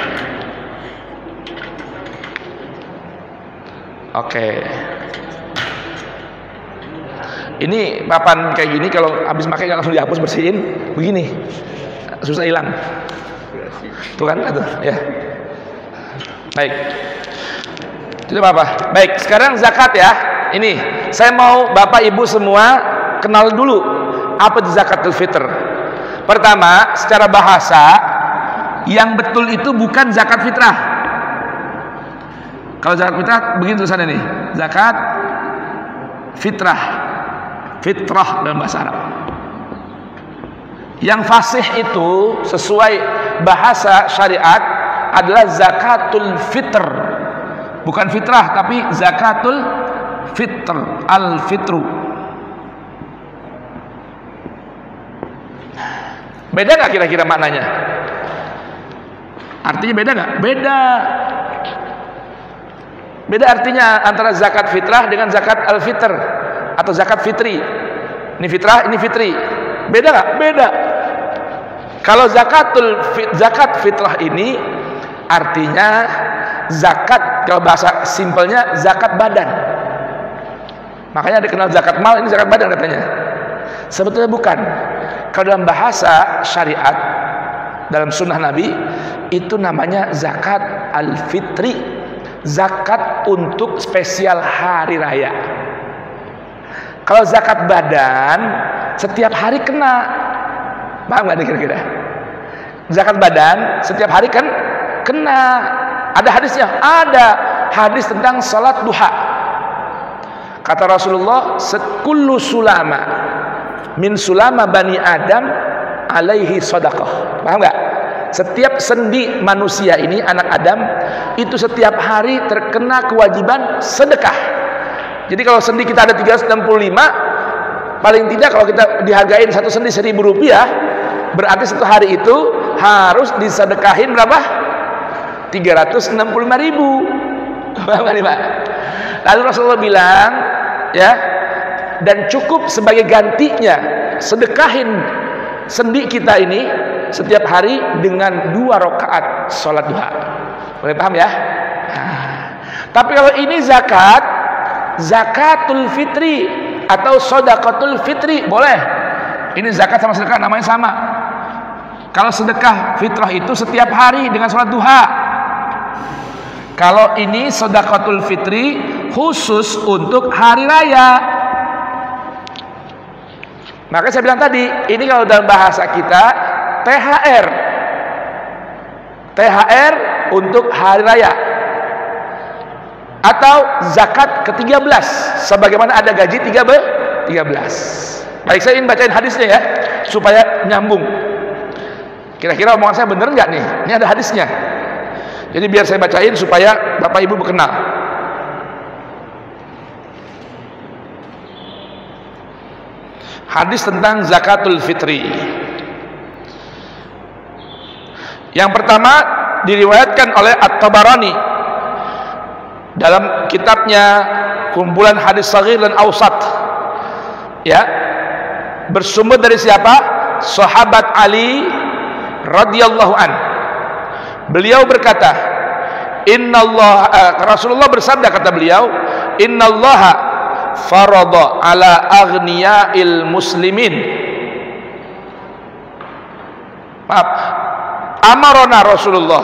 Oke. Ini papan kayak gini kalau habis pakai nggak langsung dihapus, bersihin begini susah hilang. Tuh kan, tuh ya. Baik. Tidak apa-apa. Baik, sekarang zakat ya. Ini, saya mau Bapak Ibu semua kenal dulu apa itu zakatul fitr. Pertama, secara bahasa yang betul itu bukan zakat fitrah. Kalau zakat fitrah begini tulisannya nih, zakat fitrah. Fitrah dalam bahasa Arab. Yang fasih itu sesuai bahasa syariat adalah zakatul fitr. Bukan fitrah tapi zakatul fitr, al-fitru. Beda nggak kira-kira maknanya? Artinya beda nggak? Beda. Beda artinya antara zakat fitrah dengan zakat al-fitr atau zakat fitri. Ini fitrah, ini fitri. Beda nggak? Beda. Kalau zakat fitrah ini artinya zakat, kalau bahasa simpelnya zakat badan. Makanya dikenal zakat mal, ini zakat badan katanya. Sebetulnya bukan. Kalau dalam bahasa syariat, dalam sunnah Nabi, itu namanya zakat al-fitri, zakat untuk spesial hari raya. Kalau zakat badan setiap hari kena. Paham nggak kira-kira? Zakat badan setiap hari kan kena. Ada hadisnya, ada hadis tentang salat duha. Kata Rasulullah, kullu sulama min sulama bani Adam alaihi sadaqah. Paham nggak? Setiap sendi manusia ini, anak Adam, itu setiap hari terkena kewajiban sedekah. Jadi kalau sendi kita ada 365, paling tidak kalau kita dihargain satu sendi 1.000 rupiah, berarti satu hari itu harus disedekahin berapa? 365.000. Paham nggak nih Pak? Lalu Rasulullah bilang, ya, dan cukup sebagai gantinya sedekahin sendi kita ini setiap hari dengan 2 rakaat sholat duha. Boleh paham ya? Tapi kalau ini zakat, zakatul fitri atau sedekatul fitri boleh. Ini zakat sama sedekah namanya sama. Kalau sedekah fitrah itu setiap hari dengan sholat duha. Kalau ini sedekatul fitri khusus untuk hari raya. Maka saya bilang tadi, ini kalau dalam bahasa kita THR. THR untuk hari raya. Atau zakat ke-13 sebagaimana ada gaji 13. Baik, saya ingin bacain hadisnya ya supaya nyambung. Kira-kira omongan saya bener nggak nih? Ini ada hadisnya. Jadi biar saya bacain supaya Bapak Ibu kenal. Hadis tentang zakatul fitri. Yang pertama diriwayatkan oleh At-Tabarani dalam kitabnya kumpulan hadis saghir dan ausat. Ya. Bersumber dari siapa? Sahabat Ali radhiyallahu an. Beliau berkata, Rasulullah bersabda, kata beliau, innallaha farada ala aghniya'il muslimin. Maaf, amarona Rasulullah.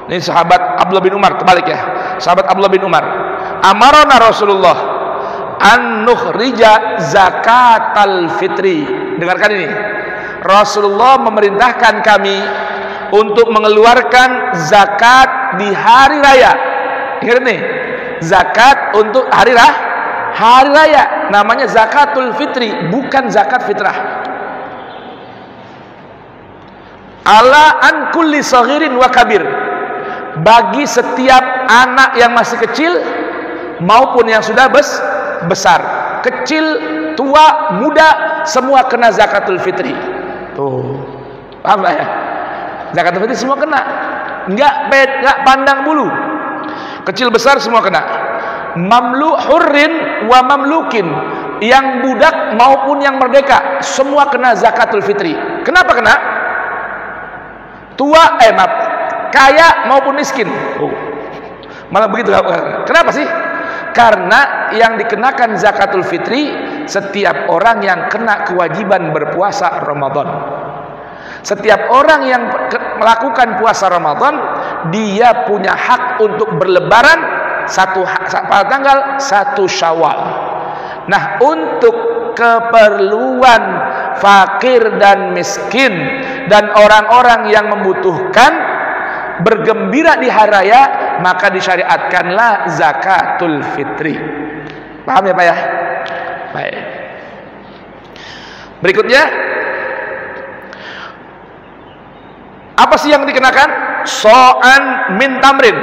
Ini sahabat Abdullah bin Umar, terbalik ya. Sahabat Abdullah bin Umar. Amarona Rasulullah an nukhrija zakatal fitri. Dengarkan ini. Rasulullah memerintahkan kami untuk mengeluarkan zakat di hari raya. Ingat nih, zakat untuk hari raya. Namanya zakatul fitri, bukan zakat fitrah. Ala an kulli saghirin wa kabir. Bagi setiap anak yang masih kecil maupun yang sudah besar, kecil, tua, muda, semua kena zakatul fitri. Tuh, paham ya? Zakatul fitri semua kena, nggak pandang bulu, kecil besar semua kena. Mamlu hurrin wa mamlukin, yang budak maupun yang merdeka semua kena zakatul fitri. Kenapa kena? Kaya maupun miskin. Malah begitu. Kenapa sih? Karena yang dikenakan zakatul fitri setiap orang yang kena kewajiban berpuasa Ramadan. Setiap orang yang melakukan puasa Ramadan dia punya hak untuk berlebaran pada tanggal 1 Syawal. Nah, untuk keperluan fakir dan miskin dan orang-orang yang membutuhkan bergembira di hari raya, maka disyariatkanlah zakatul fitri. Paham ya Pak ya? Baik. Berikutnya, apa sih yang dikenakan? So'an min tamrin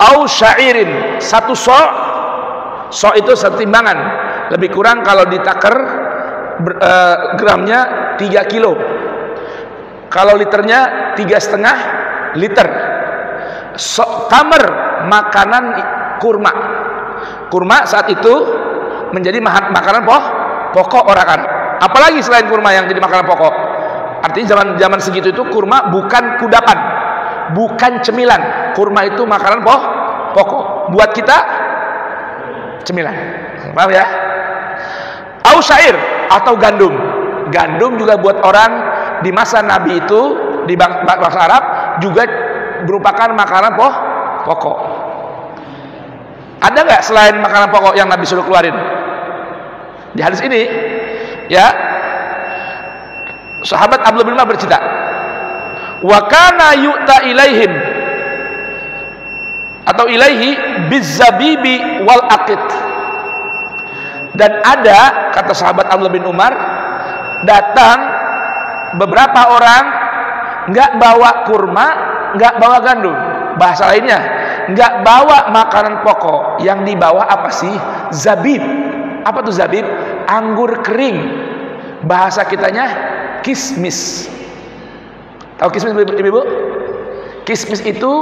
au syairin. Satu so itu setimbangan, lebih kurang kalau ditakar gramnya 3 kilo, kalau liternya 3,5 liter. Tamr, makanan kurma. Kurma saat itu menjadi makanan pokok orang Arab. Apalagi selain kurma yang jadi makanan pokok. Artinya zaman segitu itu kurma bukan kudapan, bukan cemilan. Kurma itu makanan pokok. Buat kita cemilan. Paham ya? Au syair atau gandum. Gandum juga buat orang di masa Nabi itu di bangsa Arab juga merupakan makanan pokok. Ada nggak selain makanan pokok yang Nabi suruh keluarin? Di hadis ini, ya, sahabat Abdullah bin Umar bercerita, wa kana yu'ta ilaihim atau ilaihi bizzabibi wal aqid. Dan ada, kata sahabat Abdullah bin Umar, datang beberapa orang nggak bawa kurma, nggak bawa gandum. Bahasa lainnya, nggak bawa makanan pokok. Yang dibawa apa sih? Zabib. Apa tuh zabib? Anggur kering. Bahasa kitanya kismis. Tahu kismis ibu-ibu? Kismis itu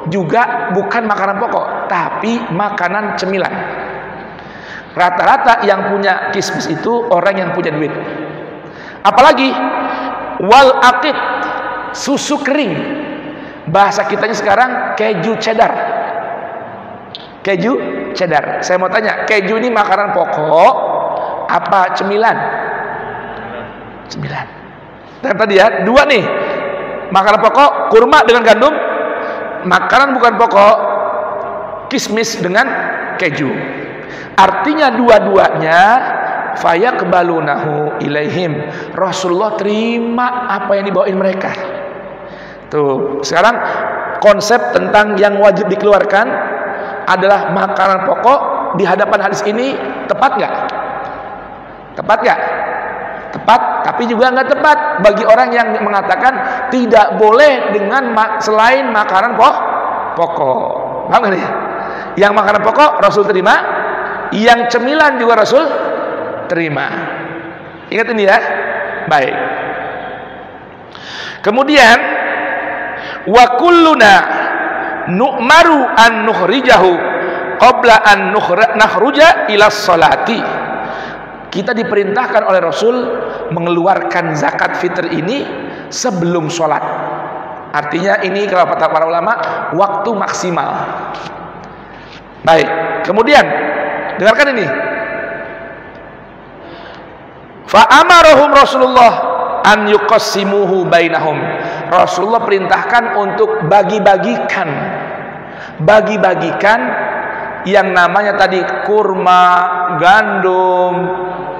juga bukan makanan pokok, tapi makanan cemilan. Rata-rata yang punya kismis itu orang yang punya duit. Apalagi wal aqid, susu kering. Bahasa kitanya sekarang keju cheddar. Keju cheddar. Saya mau tanya, keju ini makanan pokok apa cemilan? Cemilan. Dan tadi ya, dua nih. Makanan pokok kurma dengan gandum. Makanan bukan pokok kismis dengan keju. Artinya dua-duanya fayaqbalunahu ilaihim. Rasulullah terima apa yang dibawain mereka. Tuh, sekarang konsep tentang yang wajib dikeluarkan adalah makanan pokok di hadapan hadis ini tepat nggak? Tepat nggak? Tepat, tapi juga nggak tepat bagi orang yang mengatakan tidak boleh dengan selain makanan pokok. Paham nggak nih? Yang makanan pokok Rasul terima, yang cemilan juga Rasul terima. Ingat ini ya. Baik. Kemudian wa kulluna nu'maru an nukhrijahu qabla an nakhruja ila sholati. Kita diperintahkan oleh Rasul mengeluarkan zakat fitr ini sebelum sholat. Artinya ini kalau kata para ulama waktu maksimal. Baik, kemudian dengarkan ini. Fa amarahum Rasulullah an yuqassimuhu bainahum. Rasulullah perintahkan untuk bagi-bagikan yang namanya tadi kurma, gandum,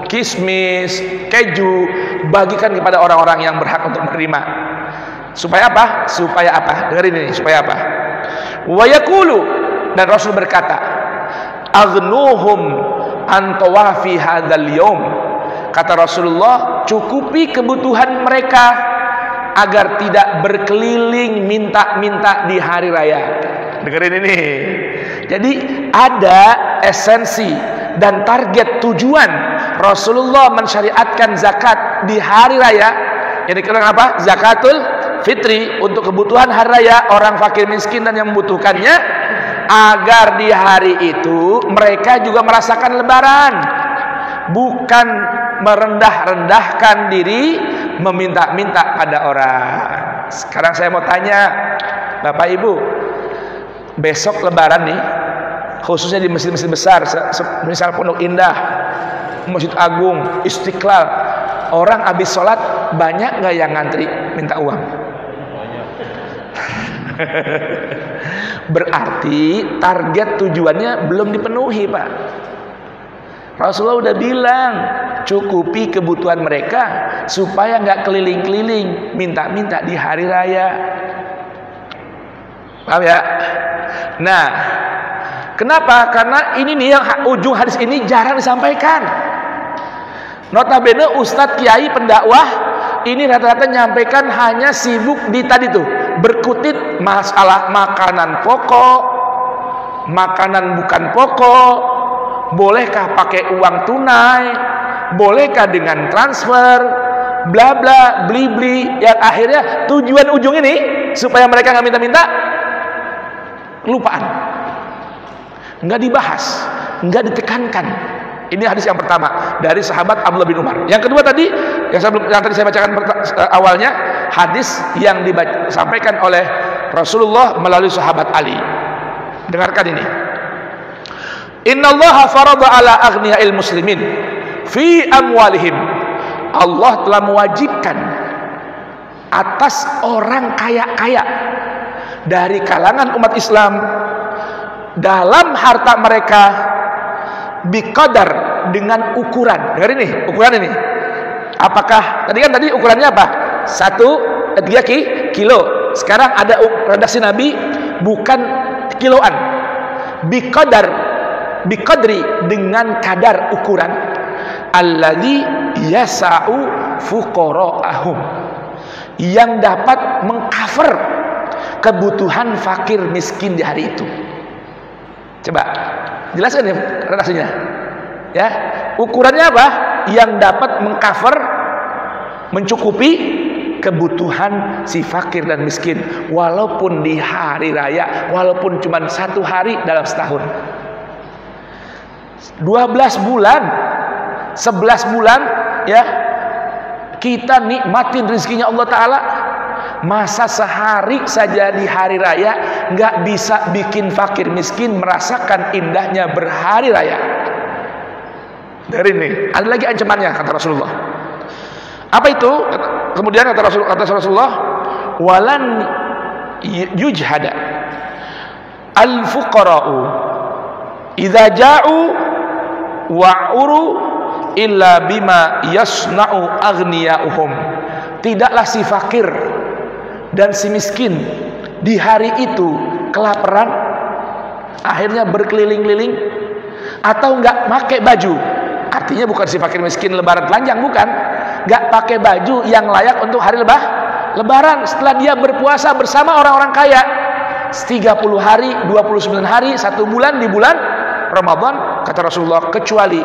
kismis, keju, bagikan kepada orang-orang yang berhak untuk menerima. Supaya apa? Supaya apa? Dengerin ini, supaya apa? Wa yaqulu, dan Rasul berkata, aghnuhum an tawafi hadzal yaum. Kata Rasulullah, cukupi kebutuhan mereka agar tidak berkeliling minta-minta di hari raya. Dengerin ini. Jadi ada esensi dan target tujuan Rasulullah mensyariatkan zakat di hari raya. Yang dikenal apa? Zakatul fitri, untuk kebutuhan hari raya orang fakir miskin dan yang membutuhkannya, agar di hari itu mereka juga merasakan lebaran, bukan merendah-rendahkan diri, meminta-minta pada orang. Sekarang saya mau tanya Bapak Ibu, besok lebaran nih, khususnya di masjid-masjid besar, misal Pondok Indah, Masjid Agung, Istiqlal, orang habis sholat banyak nggak yang ngantri minta uang? Berarti target tujuannya belum dipenuhi, Pak. Rasulullah udah bilang, cukupi kebutuhan mereka supaya nggak keliling-keliling minta-minta di hari raya. Paham ya? Nah, kenapa? Karena ini nih yang ujung hadis ini jarang disampaikan. Notabene Ustadz Kiai pendakwah ini rata-rata nyampaikan hanya sibuk di tadi tuh, berkutit masalah makanan pokok, makanan bukan pokok, bolehkah pakai uang tunai, bolehkah dengan transfer, bla bla, beli, yang akhirnya tujuan ujung ini supaya mereka nggak minta-minta, kelupaan, nggak dibahas, nggak ditekankan. Ini hadis yang pertama dari sahabat Abdullah bin Umar. Yang kedua tadi yang tadi saya bacakan awalnya, hadis yang disampaikan oleh Rasulullah melalui sahabat Ali. Dengarkan ini. Innallaha farada ala aghniya'il muslimin fi amwalihim. Allah telah mewajibkan atas orang kaya-kaya dari kalangan umat Islam dalam harta mereka biqadar, dengan ukuran. Dengar ini, ukuran ini. Apakah tadi ukurannya apa? 3 kilo. Sekarang ada redaksi Nabi bukan kiloan. Biqadri, dengan kadar ukuran. Alladzi yasa'u fuqara'ahum, yang dapat mengcover kebutuhan fakir miskin di hari itu. Coba jelaskan ya redaksinya. Ya, ukurannya apa? Yang dapat mengcover, mencukupi kebutuhan si fakir dan miskin, walaupun di hari raya, walaupun cuma 1 hari dalam setahun. 12 bulan, 11 bulan, ya, kita nikmatin rezekinya Allah Ta'ala. Masa sehari saja di hari raya nggak bisa bikin fakir miskin merasakan indahnya berhari raya. Dari ini ada lagi ancamannya, kata Rasulullah. Apa itu? Kemudian kata Rasulullah, walan yujhada al-fuqara'u idza ja'u wa'uru illa bima yasna'u aghniya'uhum. Tidaklah si fakir dan si miskin di hari itu kelaparan, akhirnya berkeliling-keliling atau nggak pakai baju. Artinya bukan si fakir miskin lebaran telanjang, bukan. Nggak pakai baju yang layak untuk hari lebaran. Setelah dia berpuasa bersama orang-orang kaya 30 hari, 29 hari, 1 bulan di bulan Ramadan, kata Rasulullah, kecuali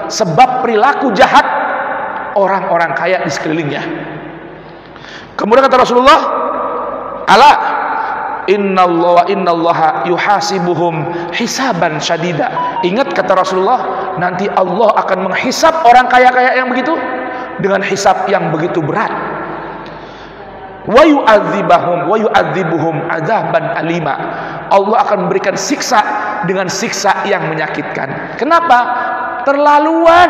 sebab perilaku jahat orang-orang kaya di sekelilingnya. Kemudian kata Rasulullah, ala innallaha yuhasibuhum hisaban syadida. Ingat, kata Rasulullah, nanti Allah akan menghisab orang kaya-kaya yang begitu dengan hisab yang begitu berat. Wa yu'adzibuhum adzaban alima. Allah akan memberikan siksa dengan siksa yang menyakitkan. Kenapa? Terlaluan.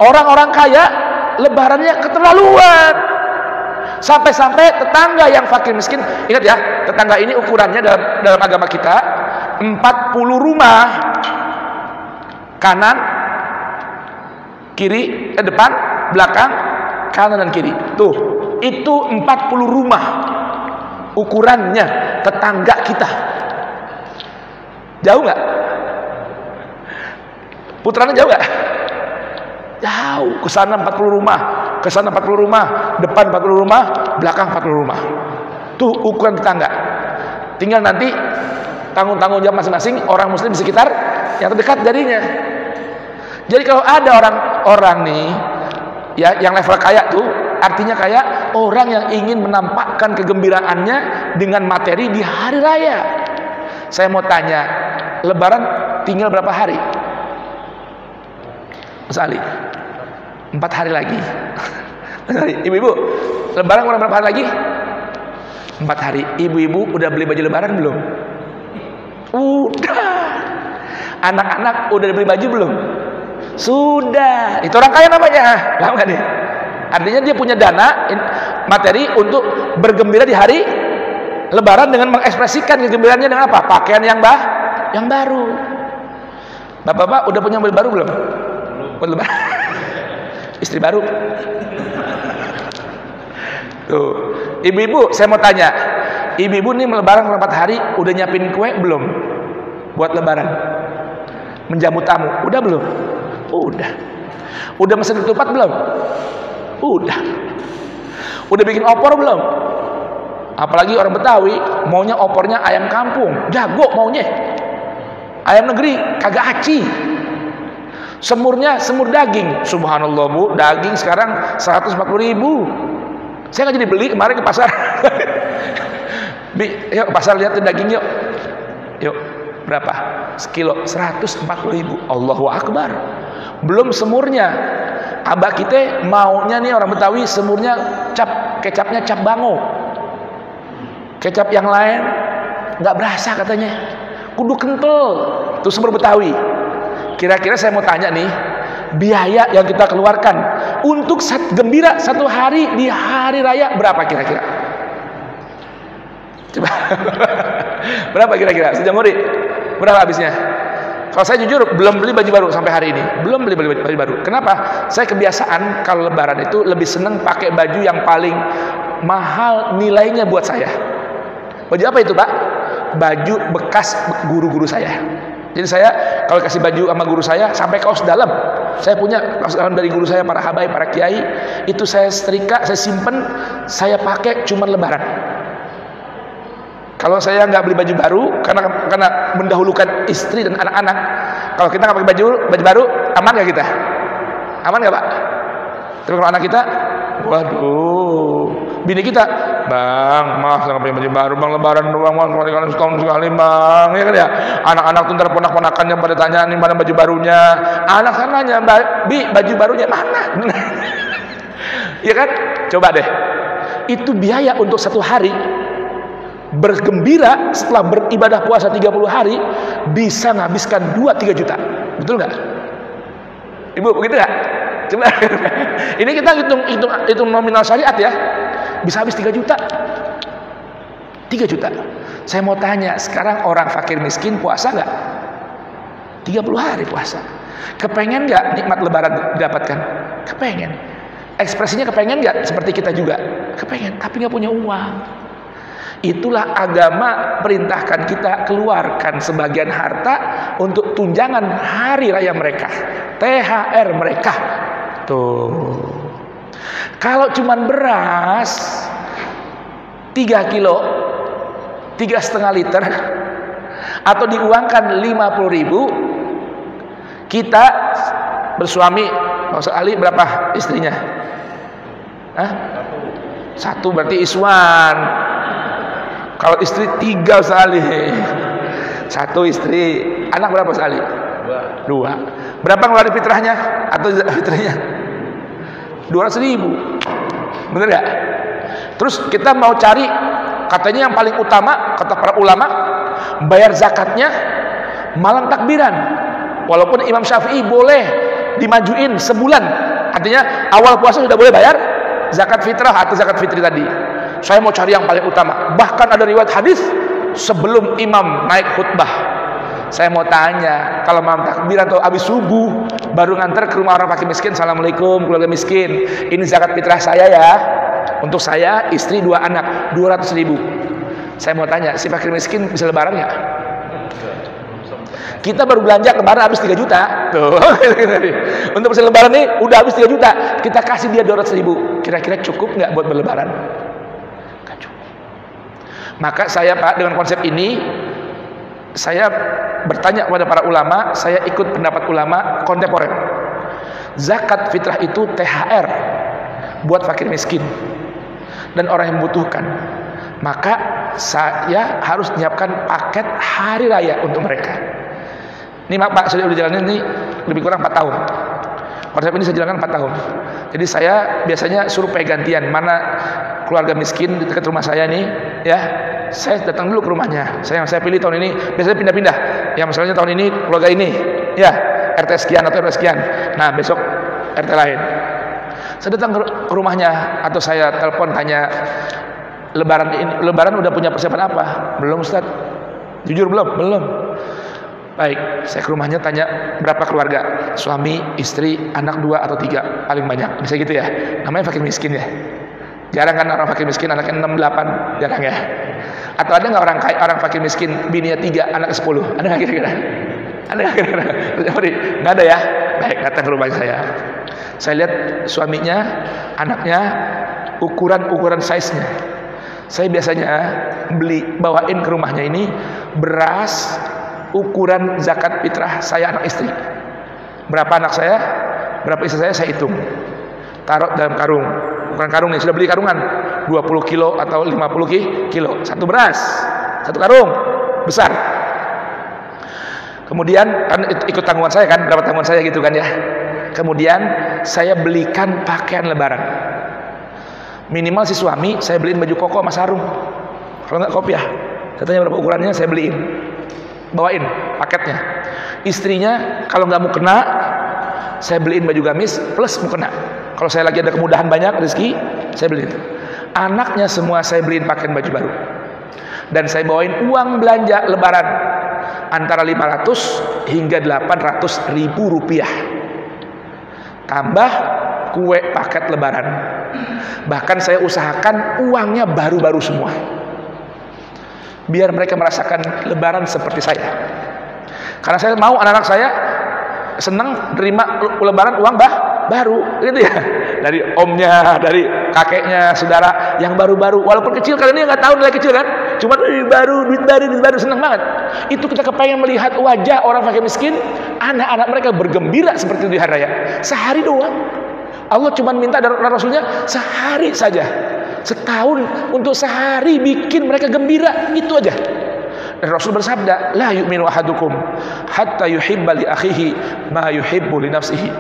Orang-orang kaya lebarannya keterlaluan. Sampai-sampai tetangga yang fakir miskin, ingat ya, tetangga ini ukurannya dalam agama kita 40 rumah, kanan, kiri, depan, belakang, kanan dan kiri. Tuh, itu 40 rumah ukurannya tetangga kita. Jauh nggak? Putarannya jauh nggak? Jauh. Ke sana 40 rumah, ke sana 40 rumah, depan 40 rumah, belakang 40 rumah. Tuh ukuran tetangga. Tinggal nanti tanggung jawab masing-masing orang muslim di sekitar yang terdekat jadinya. Jadi kalau ada orang nih ya yang level kaya tuh, artinya kaya orang yang ingin menampakkan kegembiraannya dengan materi di hari raya. Saya mau tanya, lebaran tinggal berapa hari? Mas Ali, 4 hari lagi. Ibu-ibu, lebaran kurang berapa hari lagi? 4 hari. Ibu-ibu udah beli baju lebaran belum? Udah. Anak-anak udah beli baju belum? Sudah. Itu orang kaya namanya. Paham gak nih? Artinya dia punya dana materi untuk bergembira di hari Lebaran dengan mengekspresikan kegembiraannya dengan apa? Pakaian yang baru. Bapak-bapak udah punya mobil baru belum? Buat lebaran. Istri baru. Tuh, ibu-ibu, saya mau tanya, ibu-ibu nih lebaran 4 hari, udah nyiapin kue belum? Buat lebaran. Menjamu tamu, udah belum? Udah. Udah mesen ketupat belum? Udah. Udah bikin opor belum? Apalagi orang Betawi, maunya opornya ayam kampung, jago maunya. Ayam negeri kagak aci. Semurnya semur daging. Subhanallah Bu, daging sekarang 140.000. Saya nggak jadi beli kemarin ke pasar. Yuk ke pasar lihat daging yuk. Yuk, berapa? Sekilo 140.000. Allahu Akbar. Belum semurnya. Abah kita maunya nih orang Betawi semurnya kecapnya cap bango. Kecap yang lain nggak berasa katanya. Kudu kental. Itu semur Betawi. Kira-kira saya mau tanya nih, biaya yang kita keluarkan untuk gembira 1 hari di hari raya berapa kira-kira? Coba. Berapa kira-kira? Sejam murid berapa habisnya? Kalau saya jujur belum beli baju baru sampai hari ini. Belum beli baju baru. Kenapa? Saya kebiasaan kalau lebaran itu lebih seneng pakai baju yang paling mahal nilainya buat saya. Baju apa itu, Pak? Baju bekas guru-guru saya. Jadi saya kalau kasih baju sama guru saya sampai kaos dalam. Saya punya kaos dalam dari guru saya, para habaib, para kiai. Itu saya setrika, saya simpen, saya pakai cuma lebaran. Kalau saya nggak beli baju baru karena mendahulukan istri dan anak-anak. Kalau kita nggak pakai baju baru, aman nggak kita? Aman nggak Pak? Tapi kalau anak kita, waduh, bini kita, Bang, maaf saya nggak punya baju baru, Bang, lebaran doang, Bang, setahun sekali, Bang, ya kan ya? Anak-anak tuh ntar ponak-ponakannya pada tanya nih mana baju barunya. Anak kan nanya, Bi, baju barunya mana? Ya kan? Coba deh. Itu biaya untuk 1 hari bergembira setelah beribadah puasa 30 hari bisa menghabiskan 2-3 juta. Betul nggak? Ibu, begitu nggak? Coba. Ini kita hitung nominal syariat ya. Bisa habis 3 juta. 3 juta. Saya mau tanya, sekarang orang fakir miskin puasa nggak? 30 hari puasa. Kepengen nggak nikmat lebaran didapatkan? Kepengen. Ekspresinya kepengen nggak? Seperti kita juga. Kepengen, tapi nggak punya uang. Itulah agama perintahkan kita keluarkan sebagian harta untuk tunjangan hari raya mereka, THR mereka. Tuh. Kalau cuman beras 3 kilo, 3,5 liter, atau diuangkan 50.000, kita bersuami, maksud Ali berapa istrinya? Hah? 1 berarti iswan. Kalau istri 3 sekali, 1 istri, anak berapa sekali? 2. Berapa ngeluarin fitrahnya atau fitrahnya? 200.000. Bener gak? Terus kita mau cari, katanya yang paling utama kata para ulama, bayar zakatnya malam takbiran. Walaupun Imam Syafi'i boleh dimajuin sebulan, artinya awal puasa sudah boleh bayar zakat fitrah atau zakat fitri tadi. Saya mau cari yang paling utama. Bahkan ada riwayat hadis sebelum imam naik khutbah. Saya mau tanya, kalau malam takbir atau habis subuh baru nganter ke rumah orang fakir miskin, assalamualaikum keluarga miskin, ini zakat fitrah saya ya, untuk saya, istri, 2 anak, 200.000. Saya mau tanya, si fakir miskin bisa lebaran nggak? Kita baru belanja lebaran habis 3 juta. Tuh. Untuk bisa lebaran nih udah habis 3 juta. Kita kasih dia 200.000. Kira-kira cukup nggak buat berlebaran? Nggak cukup. Maka saya Pak, dengan konsep ini saya bertanya kepada para ulama, saya ikut pendapat ulama kontemporer. Zakat fitrah itu THR buat fakir miskin dan orang yang membutuhkan. Maka saya harus menyiapkan paket hari raya untuk mereka. Ini Pak, sudah jalanin ini lebih kurang 4 tahun. Konsep ini saya jalankan 4 tahun. Jadi saya biasanya suruh gantian, mana keluarga miskin di dekat rumah saya nih, ya, saya datang dulu ke rumahnya. Saya pilih tahun ini, biasanya pindah-pindah. Ya misalnya tahun ini keluarga ini, ya, RT sekian atau RT sekian. Nah besok RT lain. Saya datang ke rumahnya atau saya telepon tanya, Lebaran udah punya persiapan apa? Belum, Ustaz. Jujur belum? Belum. Baik, saya ke rumahnya tanya berapa keluarga, suami, istri, anak 2 atau 3 paling banyak, bisa gitu ya. Namanya fakir miskin ya. Jarang kan orang fakir miskin anaknya 6, 8, jarang ya. Atau ada nggak orang fakir miskin bininya 3, anaknya 10? Ada nggak kira-kira? Ada nggak kira-kira? Nggak ada ya. Baik, datang ke rumah saya. Saya lihat suaminya, anaknya, ukuran size-nya. Saya biasanya bawain ke rumahnya ini beras ukuran zakat fitrah saya anak istri. Berapa anak saya, berapa istri saya hitung. Taruh dalam karung. Bukan karung nih, sudah beli karungan 20 kilo atau 50 kilo. Satu beras, satu karung besar. Kemudian kan ikut tanggungan saya kan, berapa tanggungan saya gitu kan ya. Kemudian saya belikan pakaian lebaran. Minimal si suami saya beliin baju koko sama sarung. Kalau nggak kopiah. Katanya berapa ukurannya saya beliin. Bawain paketnya. Istrinya kalau nggak mau kena, saya beliin baju gamis plus mau kena. Kalau saya lagi ada kemudahan banyak rezeki, saya beliin. Anaknya semua saya beliin pakaian baju baru. Dan saya bawain uang belanja lebaran antara 500 hingga 800 ribu rupiah. Tambah kue paket lebaran. Bahkan saya usahakan uangnya baru-baru semua. Biar mereka merasakan lebaran seperti saya. Karena saya mau anak-anak saya senang terima lebaran uang baru, gitu ya. Dari omnya, dari kakeknya, saudara yang baru-baru. Walaupun kecil, kalian ini nggak tahu nilai kecil kan. Cuma duit baru, senang banget. Itu kita kepengen melihat wajah orang fakir miskin, anak-anak mereka bergembira seperti di hari raya. Sehari doang. Allah cuma minta dari Rasulnya sehari saja. Setahun untuk sehari bikin mereka gembira, itu aja. Dan Rasul bersabda, la yu'minu ahadukum hatta yuhibba li akhihi ma yuhibbu li nafsihi.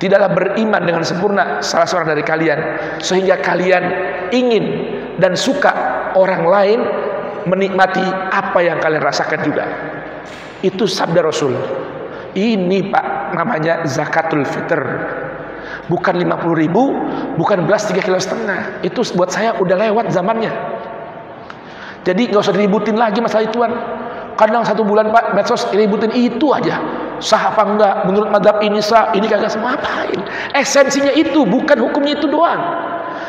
Tidaklah beriman dengan sempurna salah seorang dari kalian sehingga kalian ingin dan suka orang lain menikmati apa yang kalian rasakan juga. Itu sabda Rasul. Ini Pak namanya zakatul fitr. Bukan 50 ribu, bukan beras 3,5 kilo. Itu buat saya udah lewat zamannya. Jadi nggak usah diributin lagi masalah ituan. Kadang 1 bulan Pak medsos ributin itu aja. Sah apa enggak? Menurut madzhab ini sah, ini kagak, semua apain? Esensinya itu, bukan hukumnya itu doang.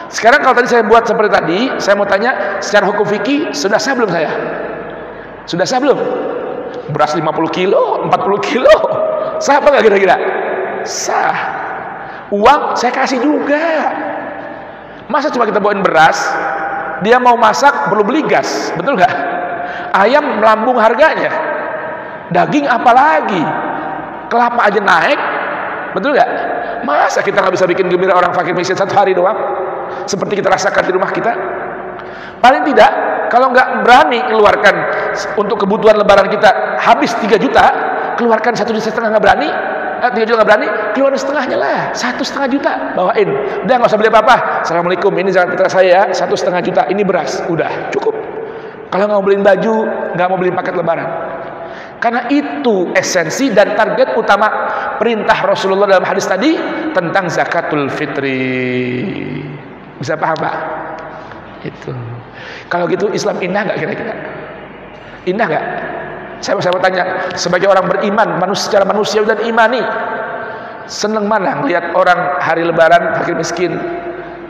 Sekarang kalau tadi saya buat seperti tadi, saya mau tanya secara hukum fikih sudah sah belum saya? Sudah sah belum? Beras 50 kilo, 40 kilo, sah apa nggak kira-kira? Sah. Uang saya kasih juga. Masa cuma kita bawain beras, dia mau masak perlu beli gas, betul nggak? Ayam melambung harganya, daging apalagi, kelapa aja naik, betul nggak? Masa kita nggak bisa bikin gembira orang fakir miskin 1 hari doang, seperti kita rasakan di rumah kita? Paling tidak, kalau nggak berani keluarkan untuk kebutuhan lebaran kita habis 3 juta, keluarkan 1,5 juta nggak berani. 3 juta nggak berani, keluarin setengahnya lah, 1,5 juta bawain. Udah nggak usah beli apa-apa. Assalamualaikum, ini zakat fitrah saya 1,5 juta, ini beras, udah cukup. Kalau nggak mau beliin baju, nggak mau beliin paket lebaran. Karena itu esensi dan target utama perintah Rasulullah dalam hadis tadi tentang zakatul fitri. Bisa paham Pak? Itu. Kalau gitu Islam indah nggak kira-kira? Indah nggak? Saya mau tanya, sebagai orang beriman, secara manusia dan imani, seneng mana lihat orang hari lebaran fakir miskin,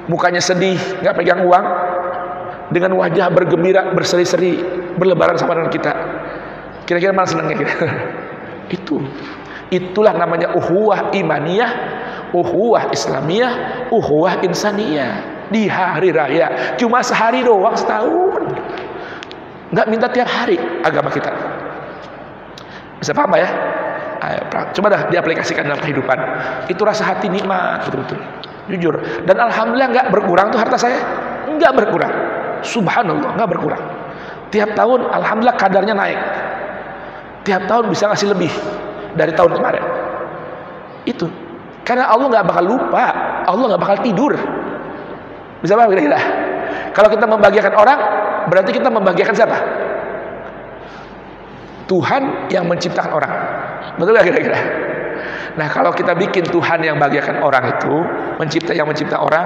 mukanya sedih, nggak pegang uang, dengan wajah bergembira, berseri-seri, berlebaran sama dengan kita? Kira-kira mana senangnya kita? Itulah namanya ukhuwah imaniyah, ukhuwah islamiyah, ukhuwah insaniyah. Di hari raya, cuma sehari doang setahun, nggak minta tiap hari agama kita. Bisa paham ya? Ayo, coba dah diaplikasikan dalam kehidupan. Itu rasa hati nikmat betul-betul, jujur. Dan alhamdulillah nggak berkurang tuh harta saya, nggak berkurang. Subhanallah, nggak berkurang. Tiap tahun alhamdulillah kadarnya naik. Tiap tahun bisa ngasih lebih dari tahun kemarin. Itu karena Allah nggak bakal lupa, Allah nggak bakal tidur. Bisa paham kira-kira? Kalau kita membahagiakan orang, berarti kita membahagiakan siapa? Tuhan yang menciptakan orang. Betul gak kira-kira? Nah, kalau kita bikin Tuhan yang bahagiakan orang itu, yang mencipta orang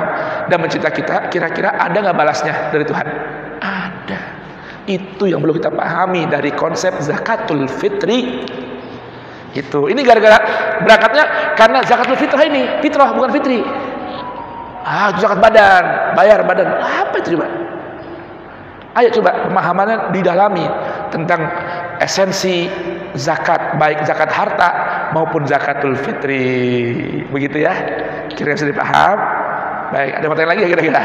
dan mencipta kita, kira-kira ada nggak balasnya dari Tuhan? Ada. Itu yang perlu kita pahami dari konsep zakatul fitri. Itu. Ini gara-gara berangkatnya karena zakatul fitrah ini, fitrah bukan fitri. Itu zakat badan, bayar badan. Apa itu coba? Ayo coba pemahamannya didalami tentang esensi zakat, baik zakat harta maupun zakatul fitri. Begitu ya? Kira-kira sudah dipaham? Baik, ada pertanyaan lagi ya kira-kira?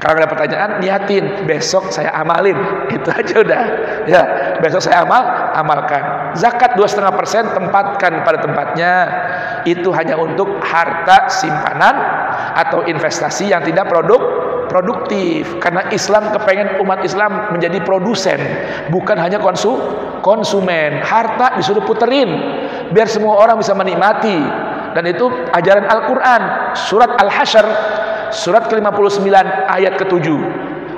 Kalau ada pertanyaan, niatin besok saya amalin. Itu aja udah. Ya, besok saya amalkan. Zakat 2,5% tempatkan pada tempatnya. Itu hanya untuk harta simpanan atau investasi yang tidak produktif. Karena Islam kepengen umat Islam menjadi produsen, bukan hanya konsumen. Harta disuruh puterin biar semua orang bisa menikmati. Dan itu ajaran Al-Quran, surat Al-Hasyr, surat ke-59 ayat ke-7.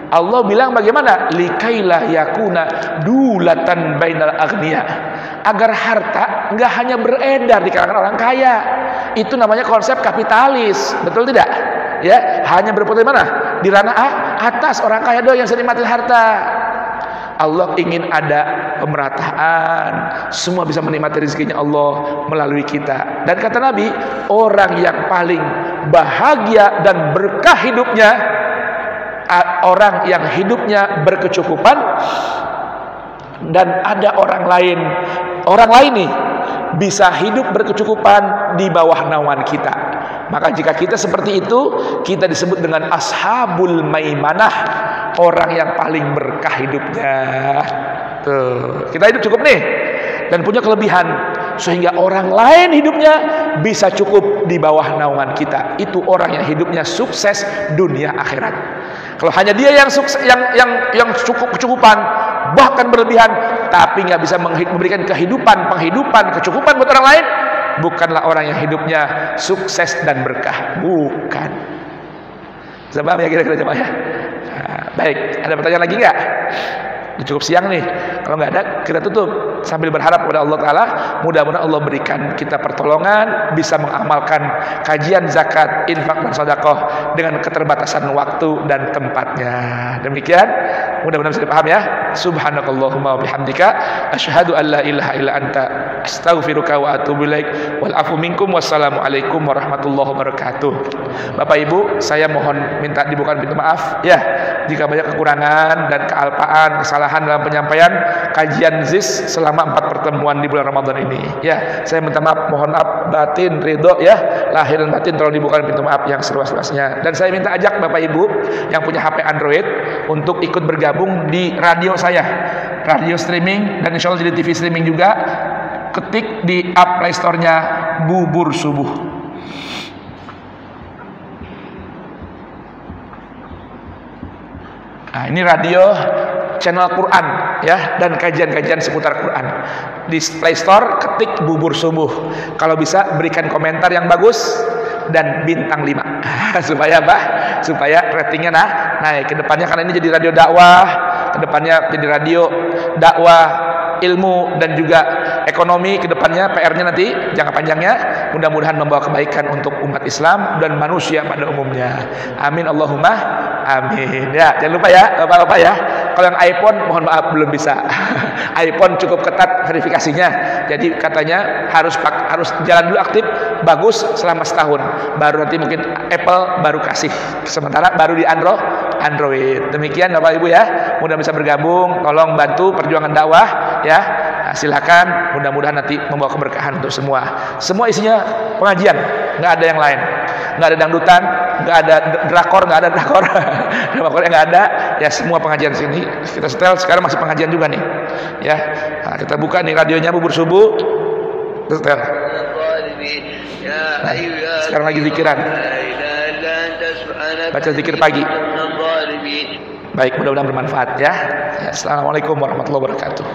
Allah bilang bagaimana? Likaila yakuna dulatan bainal aghnia. Agar harta enggak hanya beredar di kalangan orang kaya. Itu namanya konsep kapitalis. Betul tidak? Ya, hanya berputar di mana? Di ranah atas, orang kaya doang yang sering nikmatin harta. Allah ingin ada pemerataan, semua bisa menikmati rezekinya Allah melalui kita. Dan kata Nabi, orang yang paling bahagia dan berkah hidupnya, orang yang hidupnya berkecukupan, dan ada orang lain nih bisa hidup berkecukupan di bawah naungan kita. Maka jika kita seperti itu, kita disebut dengan ashabul maimanah, orang yang paling berkah hidupnya. Tuh, kita hidup cukup nih dan punya kelebihan sehingga orang lain hidupnya bisa cukup di bawah naungan kita. Itu orang yang hidupnya sukses dunia akhirat. Kalau hanya dia yang sukses, yang kecukupan, bahkan berlebihan, tapi nggak bisa memberikan penghidupan, kecukupan buat orang lain, bukanlah orang yang hidupnya sukses dan berkah. Bukan. Sebab ya kira-kira coba ya. Nah, baik, ada pertanyaan lagi nggak? Cukup siang nih. Kalau nggak ada, kita tutup sambil berharap kepada Allah Ta'ala, mudah-mudahan Allah berikan kita pertolongan bisa mengamalkan kajian zakat, infak dan sedekah dengan keterbatasan waktu dan tempatnya. Demikian, mudah-mudahan bisa dipaham ya. Subhanakallahumma wa bihamdika asyhadu an la ilaha illa anta astaghfiruka wa atubu ilaik wal afu minkum. Wassalamualaikum warahmatullahi wabarakatuh. Bapak Ibu, saya mohon minta dibuka pintu maaf ya jika banyak kekurangan dan kealpaan, kesalahan dalam penyampaian kajian ZIS selama 4 pertemuan di bulan Ramadan ini. Ya, saya minta maaf, mohon maaf batin, ridho ya, lahir dan batin, tolong dibuka pintu maaf yang seluas-luasnya. Dan saya minta ajak Bapak Ibu yang punya HP Android untuk ikut bergabung di radio saya, radio streaming, dan insya Allah jadi TV streaming juga. Ketik di app Play Store-nya Bubur Subuh. Nah, ini radio channel Quran ya, dan kajian-kajian seputar Quran. Di Play Store ketik Bubur Subuh. Kalau bisa berikan komentar yang bagus dan bintang 5 supaya apa? Supaya ratingnya naik ke depannya, karena ini jadi radio dakwah, ke depannya jadi radio dakwah ilmu dan juga ekonomi. Ke depannya PR-nya nanti jangka panjangnya mudah-mudahan membawa kebaikan untuk umat Islam dan manusia pada umumnya. Amin Allahumma amin. Ya, jangan lupa ya Bapak-bapak ya. Kalau yang iPhone mohon maaf belum bisa. iPhone cukup ketat verifikasinya. Jadi katanya harus jalan dulu aktif bagus selama setahun. Baru nanti mungkin Apple baru kasih. Sementara baru di Android. Demikian Bapak Ibu ya. Mudah bisa bergabung, tolong bantu perjuangan dakwah ya. Nah, silakan, mudah-mudahan nanti membawa keberkahan untuk semua. Semua isinya pengajian, nggak ada yang lain. Nggak ada dangdutan, nggak ada drakor, drakornya nggak ada. Ya, semua pengajian sini. Kita setel sekarang masih pengajian juga nih. Ya, nah, kita buka nih radionya Bubur Subuh. Kita setel. Nah, sekarang lagi zikiran. Baca zikir pagi. Baik, mudah-mudahan bermanfaat ya. Assalamualaikum warahmatullahi wabarakatuh.